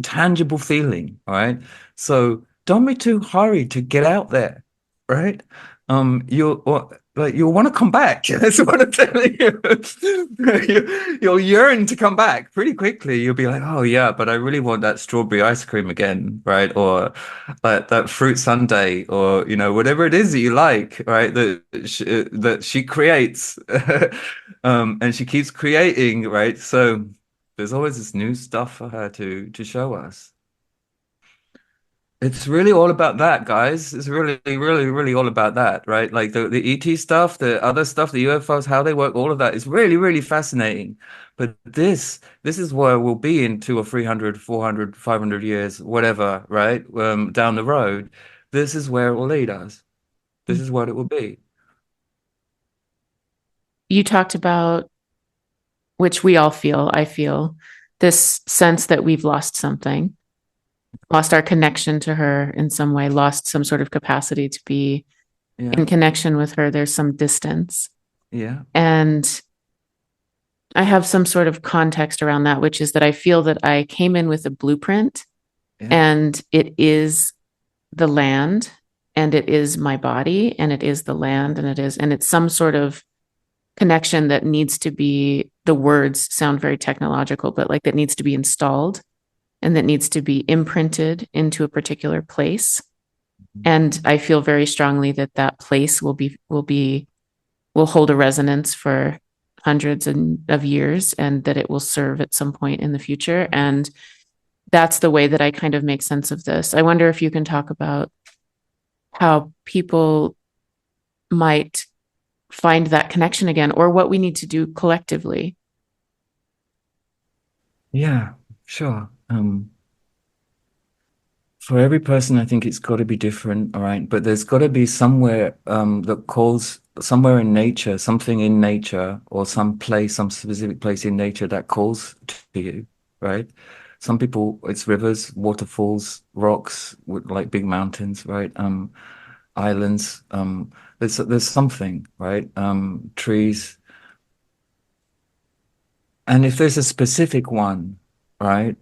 tangible feeling, right? So don't be too hurried to get out there, right? You'll want to come back. That's what I'm telling you. You'll yearn to come back pretty quickly. You'll be like, oh yeah, but I really want that strawberry ice cream again, right? Or that fruit sundae, or whatever it is that you like, right? That she creates, and she keeps creating, right? So there's always this new stuff for her to show us. It's really all about that, guys. It's really, really, really all about that, right? Like the ET stuff, the other stuff, the UFOs, how they work, all of that is really, really fascinating. But this is where we'll be in 2 or 300, 400, 500 years, whatever, right? Down the road. This is where it will lead us. This is what it will be. You talked about, which we all feel, I feel, this sense that we've lost something, lost our connection to her in some way, lost some sort of capacity to be Yeah. in connection with her. There's some distance. Yeah. And I have some sort of context around that, which is that I feel that I came in with a blueprint, Yeah. and it is the land, and it is my body, and it is the land, and it's some sort of connection that needs to be, the words sound very technological, but like that needs to be installed and that needs to be imprinted into a particular place. And I feel very strongly that that place will hold a resonance for hundreds of years, and that it will serve at some point in the future. And that's the way that I kind of make sense of this. I wonder if you can talk about how people might find that connection again, or what we need to do collectively. Yeah, sure. For every person, I think it's got to be different, all right? But there's got to be somewhere that calls somewhere in nature, something in nature, or some place, some specific place in nature that calls to you. right? Some people, it's rivers, waterfalls, rocks, like big mountains, right? Islands. There's something, right? Trees. And if there's a specific one, right?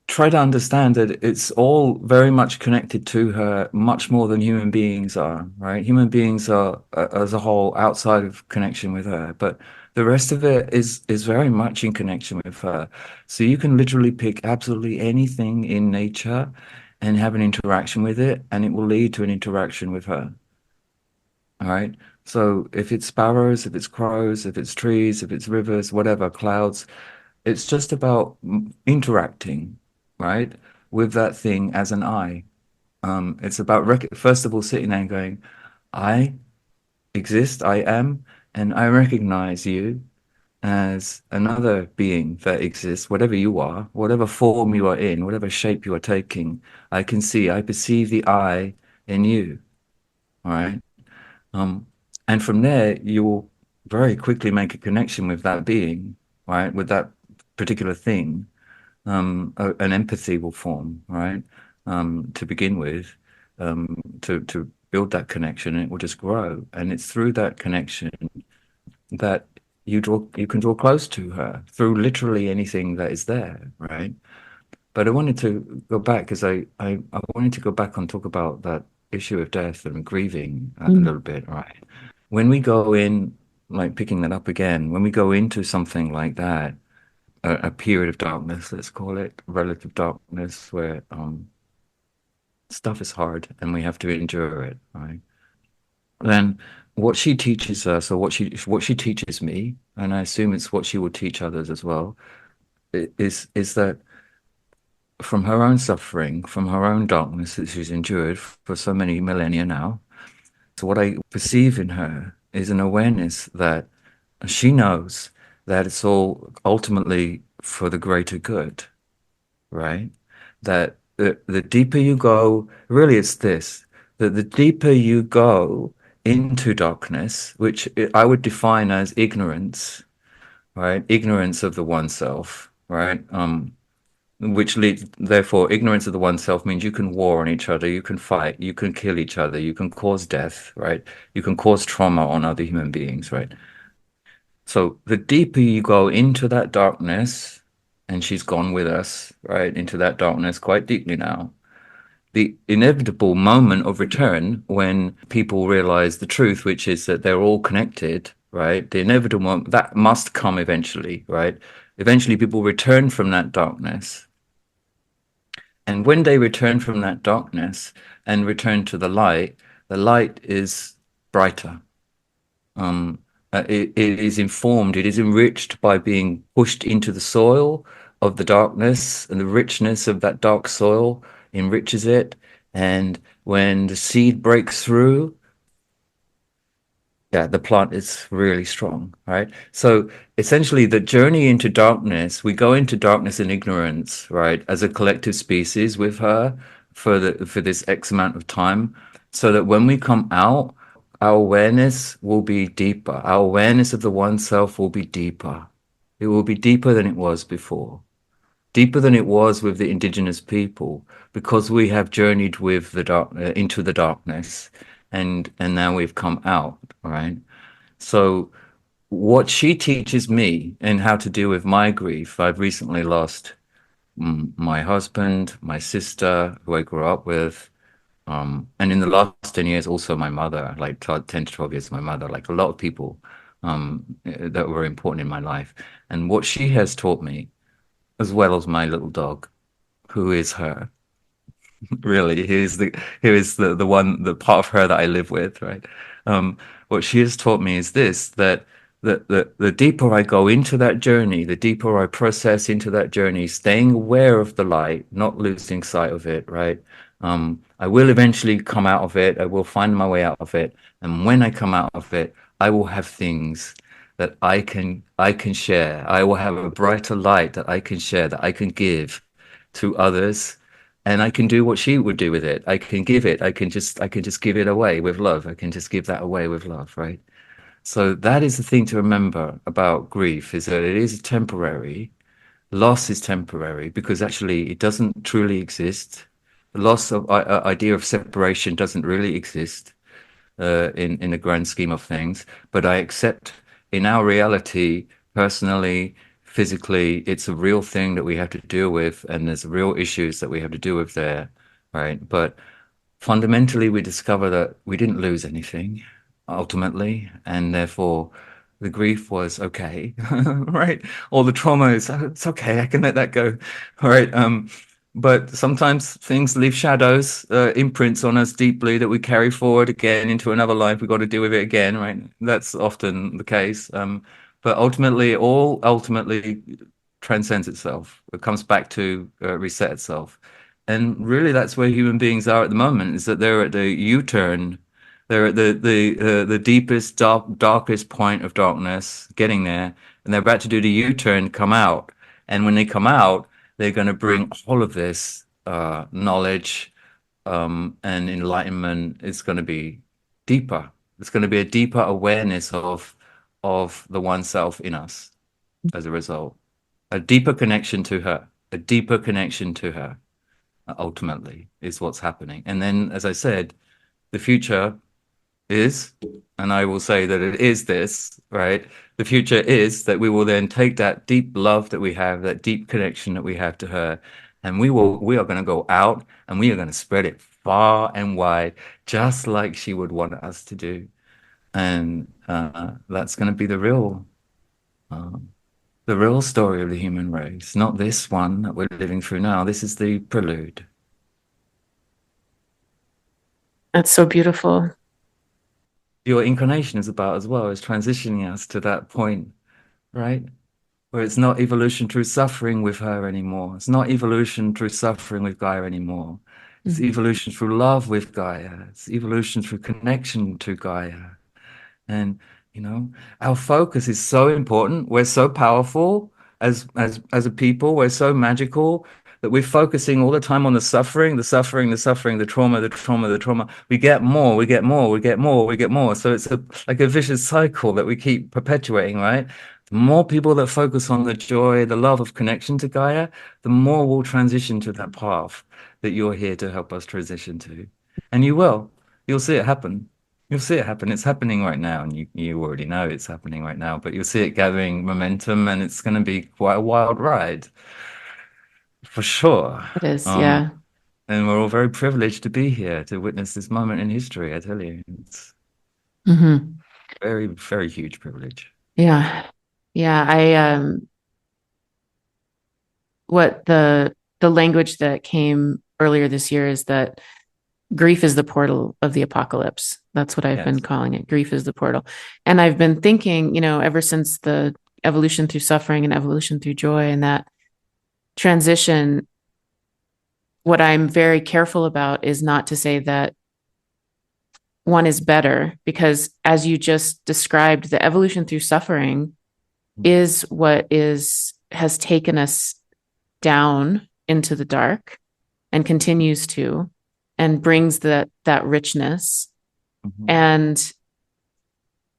Try to understand that it's all very much connected to her, much more than human beings are, right? Human beings are, as a whole, outside of connection with her, but the rest of it is very much in connection with her. So you can literally pick absolutely anything in nature and have an interaction with it, and it will lead to an interaction with her. All right. So if it's sparrows, if it's crows, if it's trees, if it's rivers, whatever, clouds, it's just about interacting, right, with that thing as an I. It's about first of all sitting there and going, I exist, I am, and I recognize you as another being that exists, whatever you are, whatever form you are in, whatever shape you are taking. I can see, I perceive the I in you. All right. Um, and from there, you will very quickly make a connection with that being, right, with that particular thing. An empathy will form, right? To begin with, to build that connection, and it will just grow. And it's through that connection that you can draw close to her through literally anything that is there, right? But I wanted to go back because I wanted to go back and talk about that issue of death and grieving a Mm. little bit, right? When we go in, like picking that up again, when we go into something like that, a period of darkness, let's call it relative darkness, where stuff is hard and we have to endure it, right? Then what she teaches us, or what she teaches me, and I assume it's what she will teach others as well, is that from her own suffering, from her own darkness that she's endured for so many millennia now. So what I perceive in her is an awareness that she knows that it's all ultimately for the greater good, right? That the deeper you go, really it's this, that the deeper you go into darkness, which I would define as ignorance, right? Ignorance of the oneself, right? Which leads, therefore, ignorance of the oneself means you can war on each other, you can fight, you can kill each other, you can cause death, right? You can cause trauma on other human beings, right? So the deeper you go into that darkness, and she's gone with us, right, into that darkness quite deeply now, the inevitable moment of return when people realize the truth, which is that they're all connected, right? The inevitable moment that must come eventually, right? Eventually, people return from that darkness, and when they return from that darkness and return to the light is brighter. Um, it is informed, it is enriched by being pushed into the soil of the darkness, and the richness of that dark soil enriches it. And when the seed breaks through, yeah, the plant is really strong, right? So essentially, the journey into darkness, we go into darkness and ignorance, right, as a collective species with her for this X amount of time, so that when we come out, our awareness will be deeper. Our awareness of the one self will be deeper. It will be deeper than it was before, deeper than it was with the indigenous people, because we have journeyed with the dark into the darkness, and now we've come out, right? So what she teaches me and how to deal with my grief, I've recently lost my husband, my sister, who I grew up with, and in the last 10 years, also my mother, like 10 to 12 years, my mother, like a lot of people that were important in my life. And what she has taught me, as well as my little dog, who is her, really, who is the one, the part of her that I live with, right? What she has taught me is this, that the deeper I go into that journey, the deeper I process into that journey, staying aware of the light, not losing sight of it, right? I will eventually come out of it. I will find my way out of it. And when I come out of it, I will have things that I can share. I will have a brighter light that I can share, that I can give to others, and I can do what she would do with it. I can give it. I can just give it away with love. I can just give that away with love, right? So that is the thing to remember about grief is that it is temporary. Loss is temporary because actually it doesn't truly exist. The loss of idea of separation doesn't really exist in the grand scheme of things. But I accept in our reality, personally, physically, it's a real thing that we have to deal with, and there's real issues that we have to deal with there, right? But fundamentally, we discover that we didn't lose anything ultimately, and therefore the grief was okay, right? All the trauma is it's okay, I can let that go, all right? But sometimes things leave shadows, imprints on us deeply that we carry forward again into another life. We've got to deal with it again, right? That's often the case. But ultimately, all ultimately transcends itself. It comes back to reset itself. And really, that's where human beings are at the moment, is that they're at the U-turn. They're at the deepest, darkest point of darkness, getting there, and they're about to do the U-turn, come out. And when they come out, they're going to bring all of this knowledge and enlightenment. It's going to be deeper. It's going to be a deeper awareness of the oneself in us as a result, a deeper connection to her, a deeper connection to her ultimately is what's happening. And then, as I said, the future is, and I will say that it is this, right? The future is that we will then take that deep love that we have, that deep connection that we have to her, and we are going to go out and we are going to spread it far and wide, just like she would want us to do. And that's going to be the real story of the human race, not this one that we're living through now. This is the prelude. That's so beautiful. Your incarnation is about as well, is transitioning us to that point, right? Where it's not evolution through suffering with her anymore. It's not evolution through suffering with Gaia anymore. It's Mhm. evolution through love with Gaia. It's evolution through connection to Gaia. And our focus is so important. We're so powerful as a people. We're so magical that we're focusing all the time on the suffering, the suffering, the suffering, the trauma, the trauma, the trauma. We get more, we get more, we get more, we get more. So it's like a vicious cycle that we keep perpetuating, right? The more people that focus on the joy, the love of connection to Gaia, the more we'll transition to that path that you're here to help us transition to. And you will. You'll see it happen. You'll see it happen. It's happening right now, and you already know it's happening right now, but you'll see it gathering momentum, and it's going to be quite a wild ride for sure. It is, Um, yeah. and we're all very privileged to be here to witness this moment in history. I tell you, it's Hmm. very, very huge privilege. Yeah. Yeah. What the language that came earlier this year is that grief is the portal of the apocalypse. That's what I've been Yes. calling it. Grief is the portal. And I've been thinking, ever since the evolution through suffering and evolution through joy and that transition, what I'm very careful about is not to say that one is better, because as you just described, the evolution through suffering is what has taken us down into the dark and continues to, and brings that richness. Mhm. And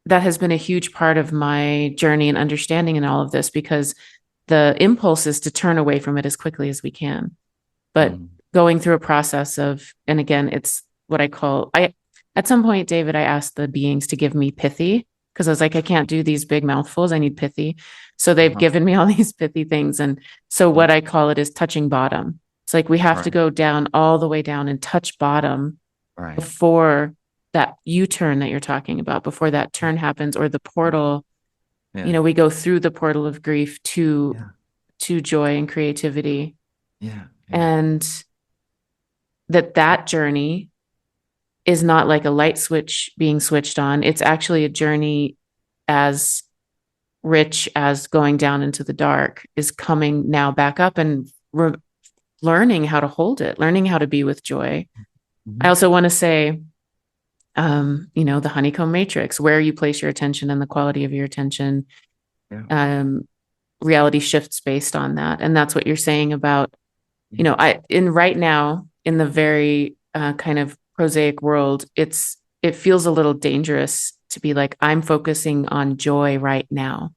that has been a huge part of my journey and understanding in all of this, because the impulse is to turn away from it as quickly as we can. But Mm. going through a process of, and again, it's what I at some point, David, I asked the beings to give me pithy, because I was like, I can't do these big mouthfuls. I need pithy. So they've Uh-huh. given me all these pithy things. And so Yeah. what I call it is touching bottom. It's like we have to Right. go down, all the way down, and touch bottom Right. before that U-turn that you're talking about, before that turn happens, or the portal, Yeah. we go through the portal of grief Yeah. to joy and creativity. Yeah. Yeah. And that journey is not like a light switch being switched on. It's actually a journey as rich as going down into the dark is coming now back up, and learning how to hold it, learning how to be with joy. I Mhm. also want to say, the honeycomb matrix, where you place your attention and the quality of your attention, Yeah. um, reality shifts based on that. And that's what you're saying about, Yeah. in right now, in the very kind of prosaic world, it feels a little dangerous to be like, I'm focusing on joy right now.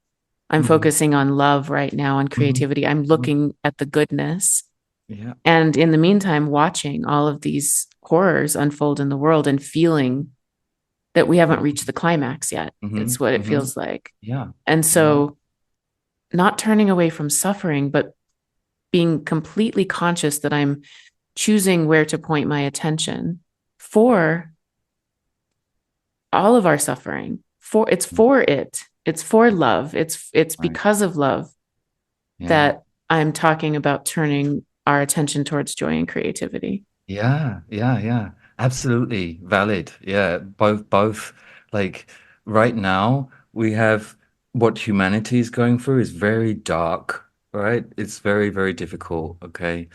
I'm Hmm. focusing on love right now, on Hmm. creativity. I'm Hmm. looking at the goodness. Yeah. And in the meantime, watching all of these horrors unfold in the world and feeling that we haven't reached the climax yet. Hmm. It's what it Hmm. feels like. Yeah. And Yeah. so, not turning away from suffering, but being completely conscious that I'm choosing where to point my attention for all of our suffering. It's for love. It's Right. because of love Yeah. that I'm talking about turning our attention towards joy and creativity. Yeah, yeah, yeah. Absolutely valid. Yeah, both like right now we have what humanity is going through is very dark, right? It's very, very difficult, okay?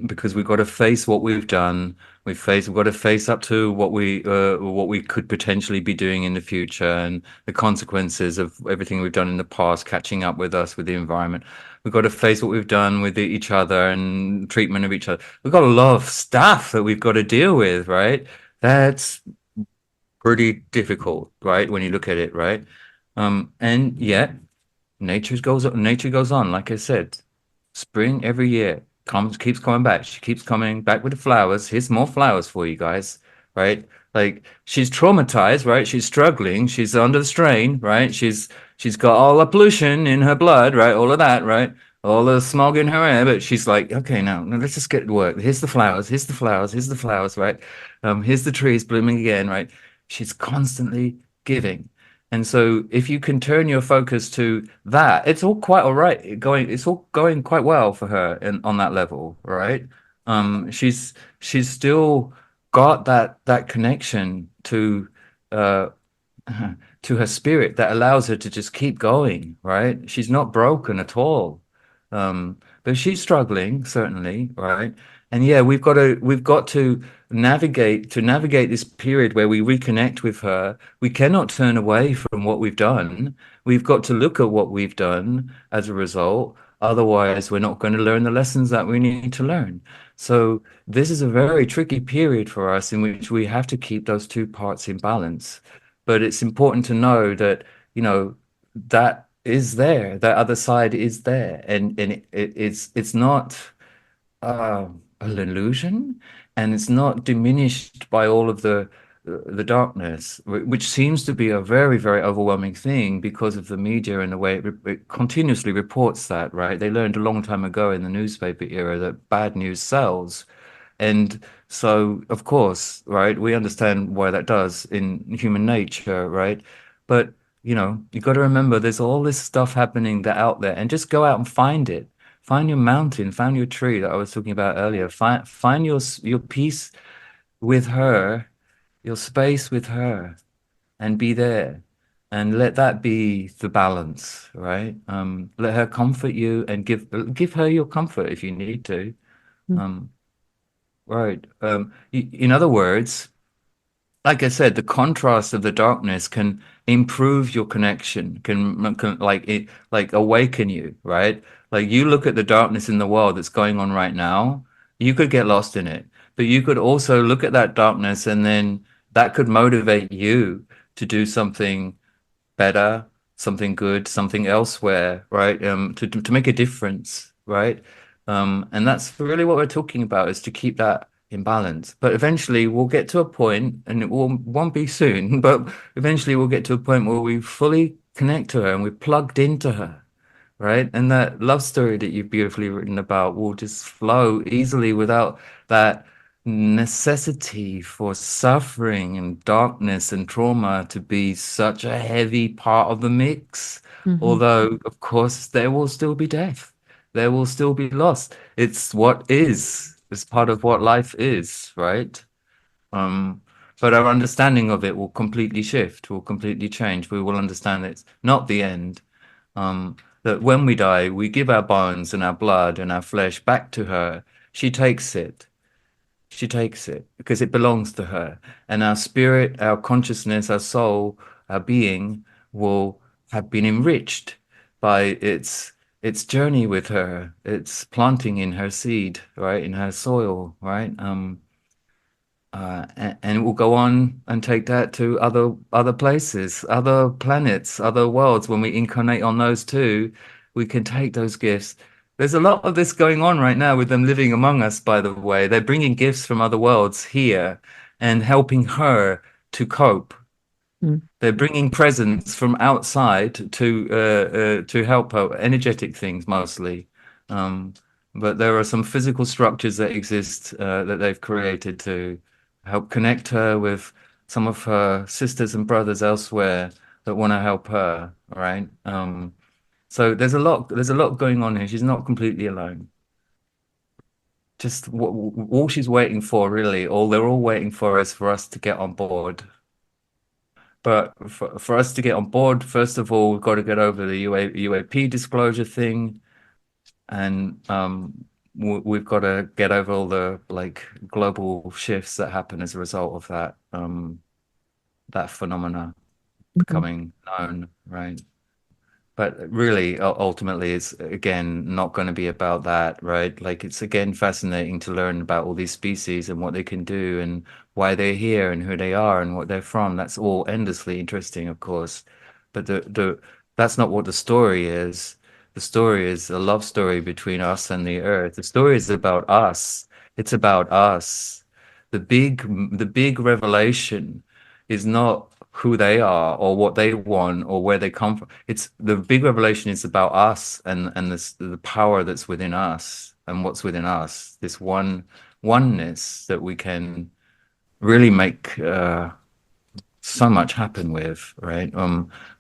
Because we've got to face what we've done. We've got to face up to what we could potentially be doing in the future and the consequences of everything we've done in the past catching up with us with the environment. We've got to face what we've done with each other and treatment of each other. We've got a lot of stuff that we've got to deal with, right? That's pretty difficult, right? When you look at it, right? And yet nature goes on, like I said. Spring every year keeps coming back. She keeps coming back with the flowers. Here's more flowers for you guys, right? Like she's traumatized, right? She's struggling. She's under the strain, right? She's got all the pollution in her blood, right? All of that, right? All the smog in her air, but she's like, okay, now let's just get to work. Here's the flowers. Here's the flowers. Here's the flowers, right? Here's the trees blooming again, right? She's constantly giving. And so if you can turn your focus to that, it's all quite all right. It's all going quite well for her on that level, right? She's still got that connection uh to her spirit that allows her to just keep going, right? She's not broken at all. But she's struggling, certainly, right? And yeah, we've got to navigate this period where we reconnect with her. We cannot turn away from what we've done. We've got to look at what we've done as a result. Otherwise, we're not going to learn the lessons that we need to learn. So this is a very tricky period for us in which we have to keep those two parts in balance. But it's important to know that, you know, that is there, that other side is there, and it's not an illusion, and it's not diminished by all of the darkness, which seems to be a very, very overwhelming thing because of the media and the way it continuously reports that, right? They learned a long time ago in the newspaper era that bad news sells. And so, of course, right, we understand why that does in human nature, right? But, you know, you got to remember there's all this stuff happening that out there and just go out and find it. Find your mountain, find your tree that I was talking about earlier. Find your peace with her, your space with her, and be there. And let that be the balance, right? Let her comfort you and give her your comfort if you need to. Um, right. In other words, like I said, the contrast of the darkness can improve your connection, can like it like awaken you, right? Like you look at the darkness in the world that's going on right now, you could get lost in it, but you could also look at that darkness and then that could motivate you to do something better, something good, something elsewhere, right? To make a difference, right? And that's really what we're talking about is to keep that in balance. But eventually we'll get to a point, and won't be soon, but eventually we'll get to a point where we fully connect to her and we're plugged into her, right? And that love story that you've beautifully written about will just flow easily without that necessity for suffering and darkness and trauma to be such a heavy part of the mix. Mm-hmm. Although, of course, there will still be death. There will still be loss. It's what is. It's part of what life is, right? Um, but our understanding of it will completely shift, will completely change. We will understand that it's not the end. That when we die, we give our bones and our blood and our flesh back to her. She takes it. She takes it because it belongs to her. And our spirit, our consciousness, our soul, our being will have been enriched by its journey with her, its planting in her seed, right, in her soil, right? and it will go on and take that to other places, other planets, other worlds. When we incarnate on those too, we can take those gifts. There's a lot of this going on right now with them living among us, by the way. They're bringing gifts from other worlds here and helping her to cope. Mm. They're bringing presents from outside to help her, energetic things mostly. Um, but there are some physical structures that exist that they've created to help connect her with some of her sisters and brothers elsewhere that want to help her, right? So there's a lot going on here. She's not completely alone. Just all she's waiting for, really, all they're all waiting for is for us to get on board. But for us to get on board, first of all, we've got to get over the UAP disclosure thing, and we've got to get over all the like global shifts that happen as a result of that phenomena Mhm. becoming known, right? But really, ultimately, it's again not going to be about that, right? Like it's again fascinating to learn about all these species and what they can do and why they're here and who they are and what they're from. That's all endlessly interesting, of course. But the that's not what the story is. The story is a love story between us and the earth. The story is about us. It's about us. The big revelation is not who they are or what they want or where they come from. It's the big revelation is about us and the power that's within us and what's within us. This oneness that we can really make so much happen with, right?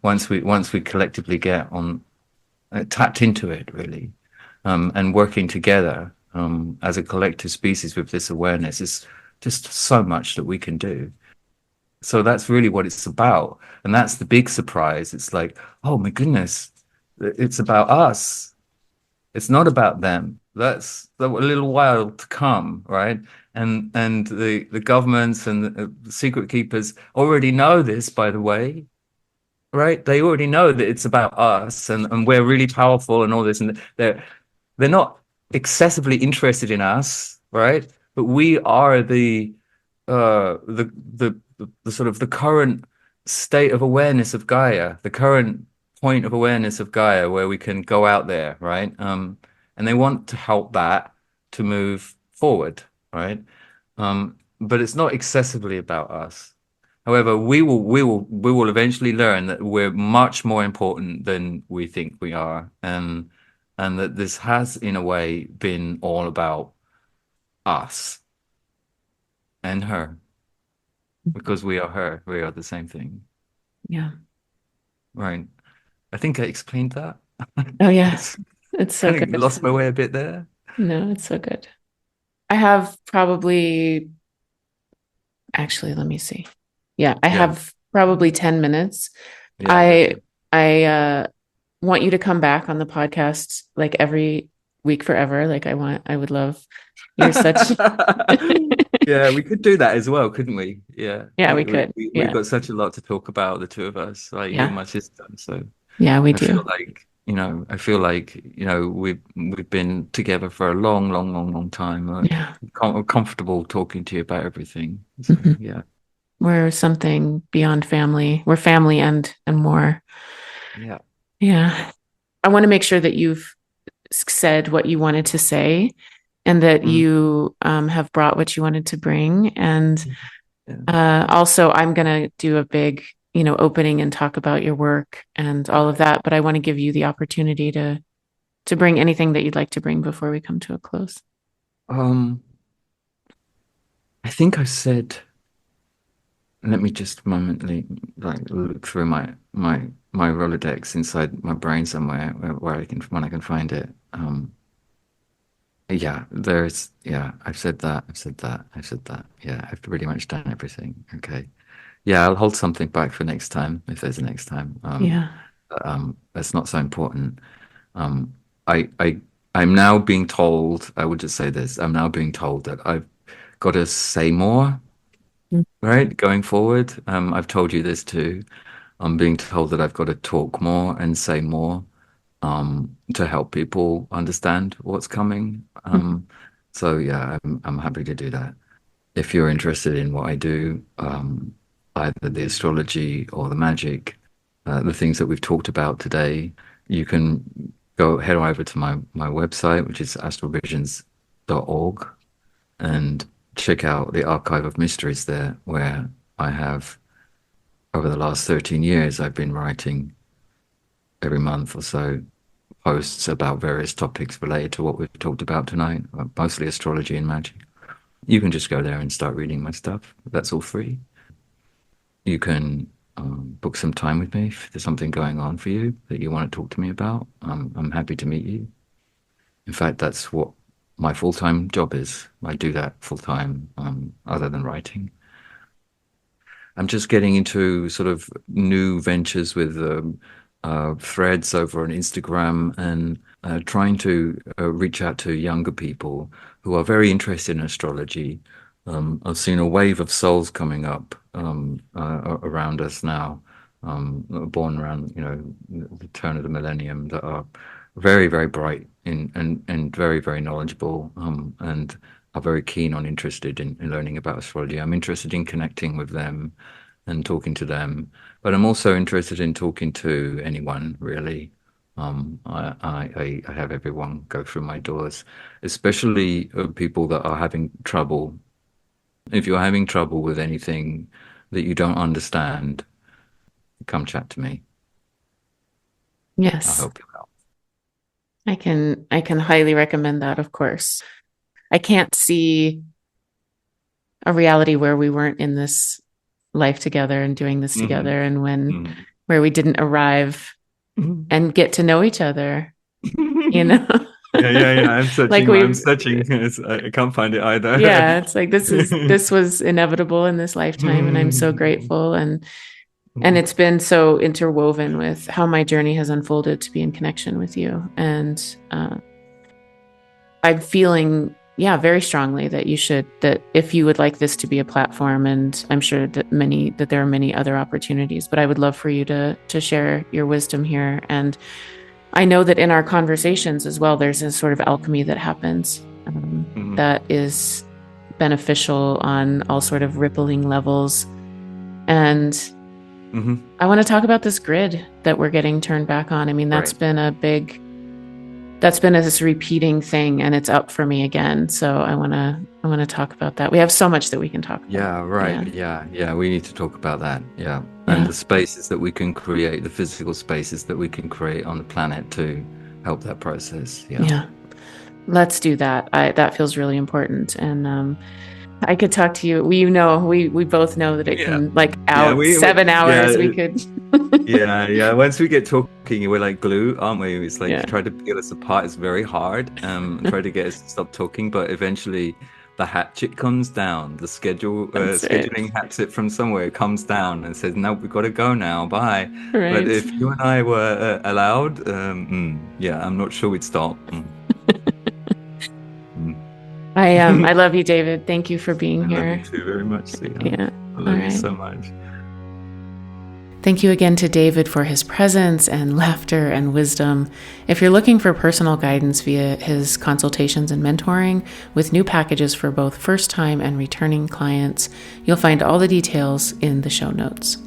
Once we collectively get on tapped into it really, and working together as a collective species with this awareness is just so much that we can do. So that's really what it's about. And that's the big surprise. It's like, oh my goodness, it's about us. It's not about them. That's a little while to come, right? And the governments and the secret keepers already know this, by the way, right? They already know that it's about us and we're really powerful and all this. And they're not excessively interested in us, right? But we are the sort of the current state of awareness of Gaia, the current point of awareness of Gaia where we can go out there, right? And they want to help that to move forward, right? But it's not excessively about us. However, we will eventually learn that we're much more important than we think we are, and that this has, in a way, been all about us and her, because we are her. We are the same thing. Yeah. Right. I think I explained that. Oh, yeah. It's It's so kind of good. lost my way a bit there. No, it's so good. I have probably, actually, let me see. Yeah, I Yeah. have probably 10 minutes. Yeah. I Okay. I want you to come back on the podcast like every week forever. I would love, you're such, Yeah, we could do that as well, couldn't we? Yeah. yeah, we We, we, could. we- we've Yeah. got such a lot to talk about, the two of us, like you and Yeah. my sister. So Yeah, we I feel do. like, we've been together for a long, long, long, long time. Yeah. I'm comfortable talking to you about everything. So Mhm. yeah. We're something beyond family. We're family and more. Yeah. Yeah. I want to make sure that you've said what you wanted to say and that Mm. you have brought what you wanted to bring. And Yeah. also, I'm going to do a big, opening and talk about your work and all of Okay. that. But I want to give you the opportunity to bring anything that you'd like to bring before we come to a close. Um, I think I said, let me just momently like look through my Rolodex inside my brain somewhere where I can when I can find it. Yeah, I've said that, I've said that, I've said that. Yeah, I've pretty much done everything. Okay. Yeah, I'll hold something back for next time if there's a next time. Yeah. That's not so important. Um, I I'm now being told, I would just say this, I'm now being told that I've got to say more, right? Going forward. I've told you this too. I'm being told that I've got to talk more and say more, to help people understand what's coming. Mhm. So yeah, I'm happy to do that. if you're interested in what I do, either the astrology or the magic, the things that we've talked about today, you can go head over to my website, which is astralvisions.org, and check out the archive of mysteries there, where I have, over the last 13 years, I've been writing every month or so posts about various topics related to what we've talked about tonight, mostly astrology and magic. You can just go there and start reading my stuff. That's all free. You can book some time with me if there's something going on for you that you want to talk to me about. I'm happy to meet you. In fact, that's what my full-time job is. I do that full-time, other than writing. I'm just getting into sort of new ventures with threads over on Instagram and trying to reach out to younger people who are very interested in astrology. I've seen a wave of souls coming up around us now, born around, the turn of the millennium, that are very, very bright and very, very knowledgeable, and are very keen on interested in learning about astrology. I'm interested in connecting with them and talking to them, but I'm also interested in talking to anyone really. I have everyone go through my doors, especially people that are having trouble. If you're having trouble with anything that you don't understand, come chat to me. I'll Yes, help you out. I can highly recommend that, of course. I can't see a reality where we weren't in this life together and doing this Hmm. together, and when Hmm. where we didn't arrive and get to know each other, you know? Yeah, yeah, yeah. I'm Like searching. I'm we've searching. I can't find it either. yeah, it's like this was inevitable in this lifetime, and I'm so grateful, and it's been so interwoven with how my journey has unfolded to be in connection with you. And I'm feeling, yeah, very strongly that that if you would like this to be a platform, and I'm sure that there are many other opportunities, but I would love for you to share your wisdom here. And I know that in our conversations as well, there's a sort of alchemy that happens, Mhm. that is beneficial on all sort of rippling levels. And Mhm. I want to talk about this grid that we're getting turned back on. I mean, Right. that's been this repeating thing, and it's up for me again. So I want to talk about that. We have so much that we can talk about. Yeah, right. Yeah. Yeah, yeah. We need to talk about that. Yeah. And Yeah. the spaces that we can create, the physical spaces that we can create on the planet to help that process. Yeah. Yeah. Let's do that. That feels really important. And I could talk to you. We both know that it Yeah. can, like, Yeah, out we 7 hours yeah, we could. yeah, yeah. Once we get talking, we're like glue, aren't we? It's like Yeah. try to peel us apart is very hard. Try to get us to stop talking, but eventually the hatchet comes down. The That's right. scheduling hatchet from somewhere comes down and says, "No, we've got to go now. Bye." But Right. if you and I were allowed, yeah, I'm not sure we'd stop. I love you, David. Thank you for being I love you here. too very much, sweetheart. Yeah. I All love you right. so much. Thank you again to David for his presence and laughter and wisdom. If you're looking for personal guidance via his consultations and mentoring with new packages for both first time and returning clients, you'll find all the details in the show notes.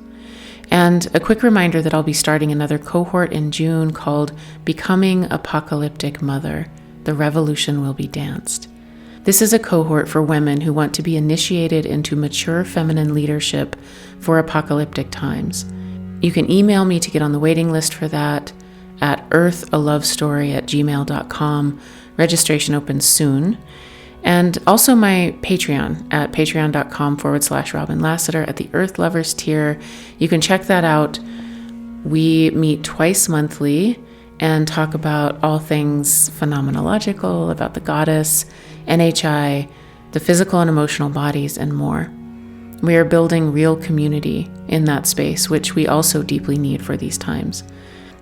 And a quick reminder that I'll be starting another cohort in June called Becoming Apocalyptic Mother. The Revolution Will Be Danced. This is a cohort for women who want to be initiated into mature feminine leadership for apocalyptic times. You can email me to get on the waiting list for that at earthalovestory@gmail.com. Registration opens soon. And also my Patreon at patreon.com/Robin Lassiter at the Earth Lovers tier. You can check that out. We meet twice monthly and talk about all things phenomenological, about the goddess, NHI, the physical and emotional bodies, and more. We are building real community in that space, which we also deeply need for these times.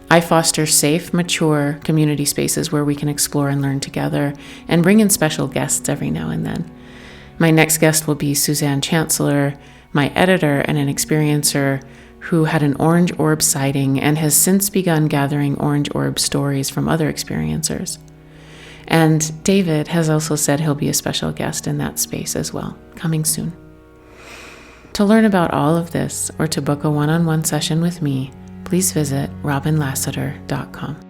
I foster safe, mature community spaces where we can explore and learn together, and bring in special guests every now and then. My next guest will be Suzanne Chancellor, my editor and an experiencer who had an orange orb sighting and has since begun gathering orange orb stories from other experiencers. And David has also said he'll be a special guest in that space as well, coming soon. To learn about all of this or to book a one-on-one session with me, please visit robinlassiter.com.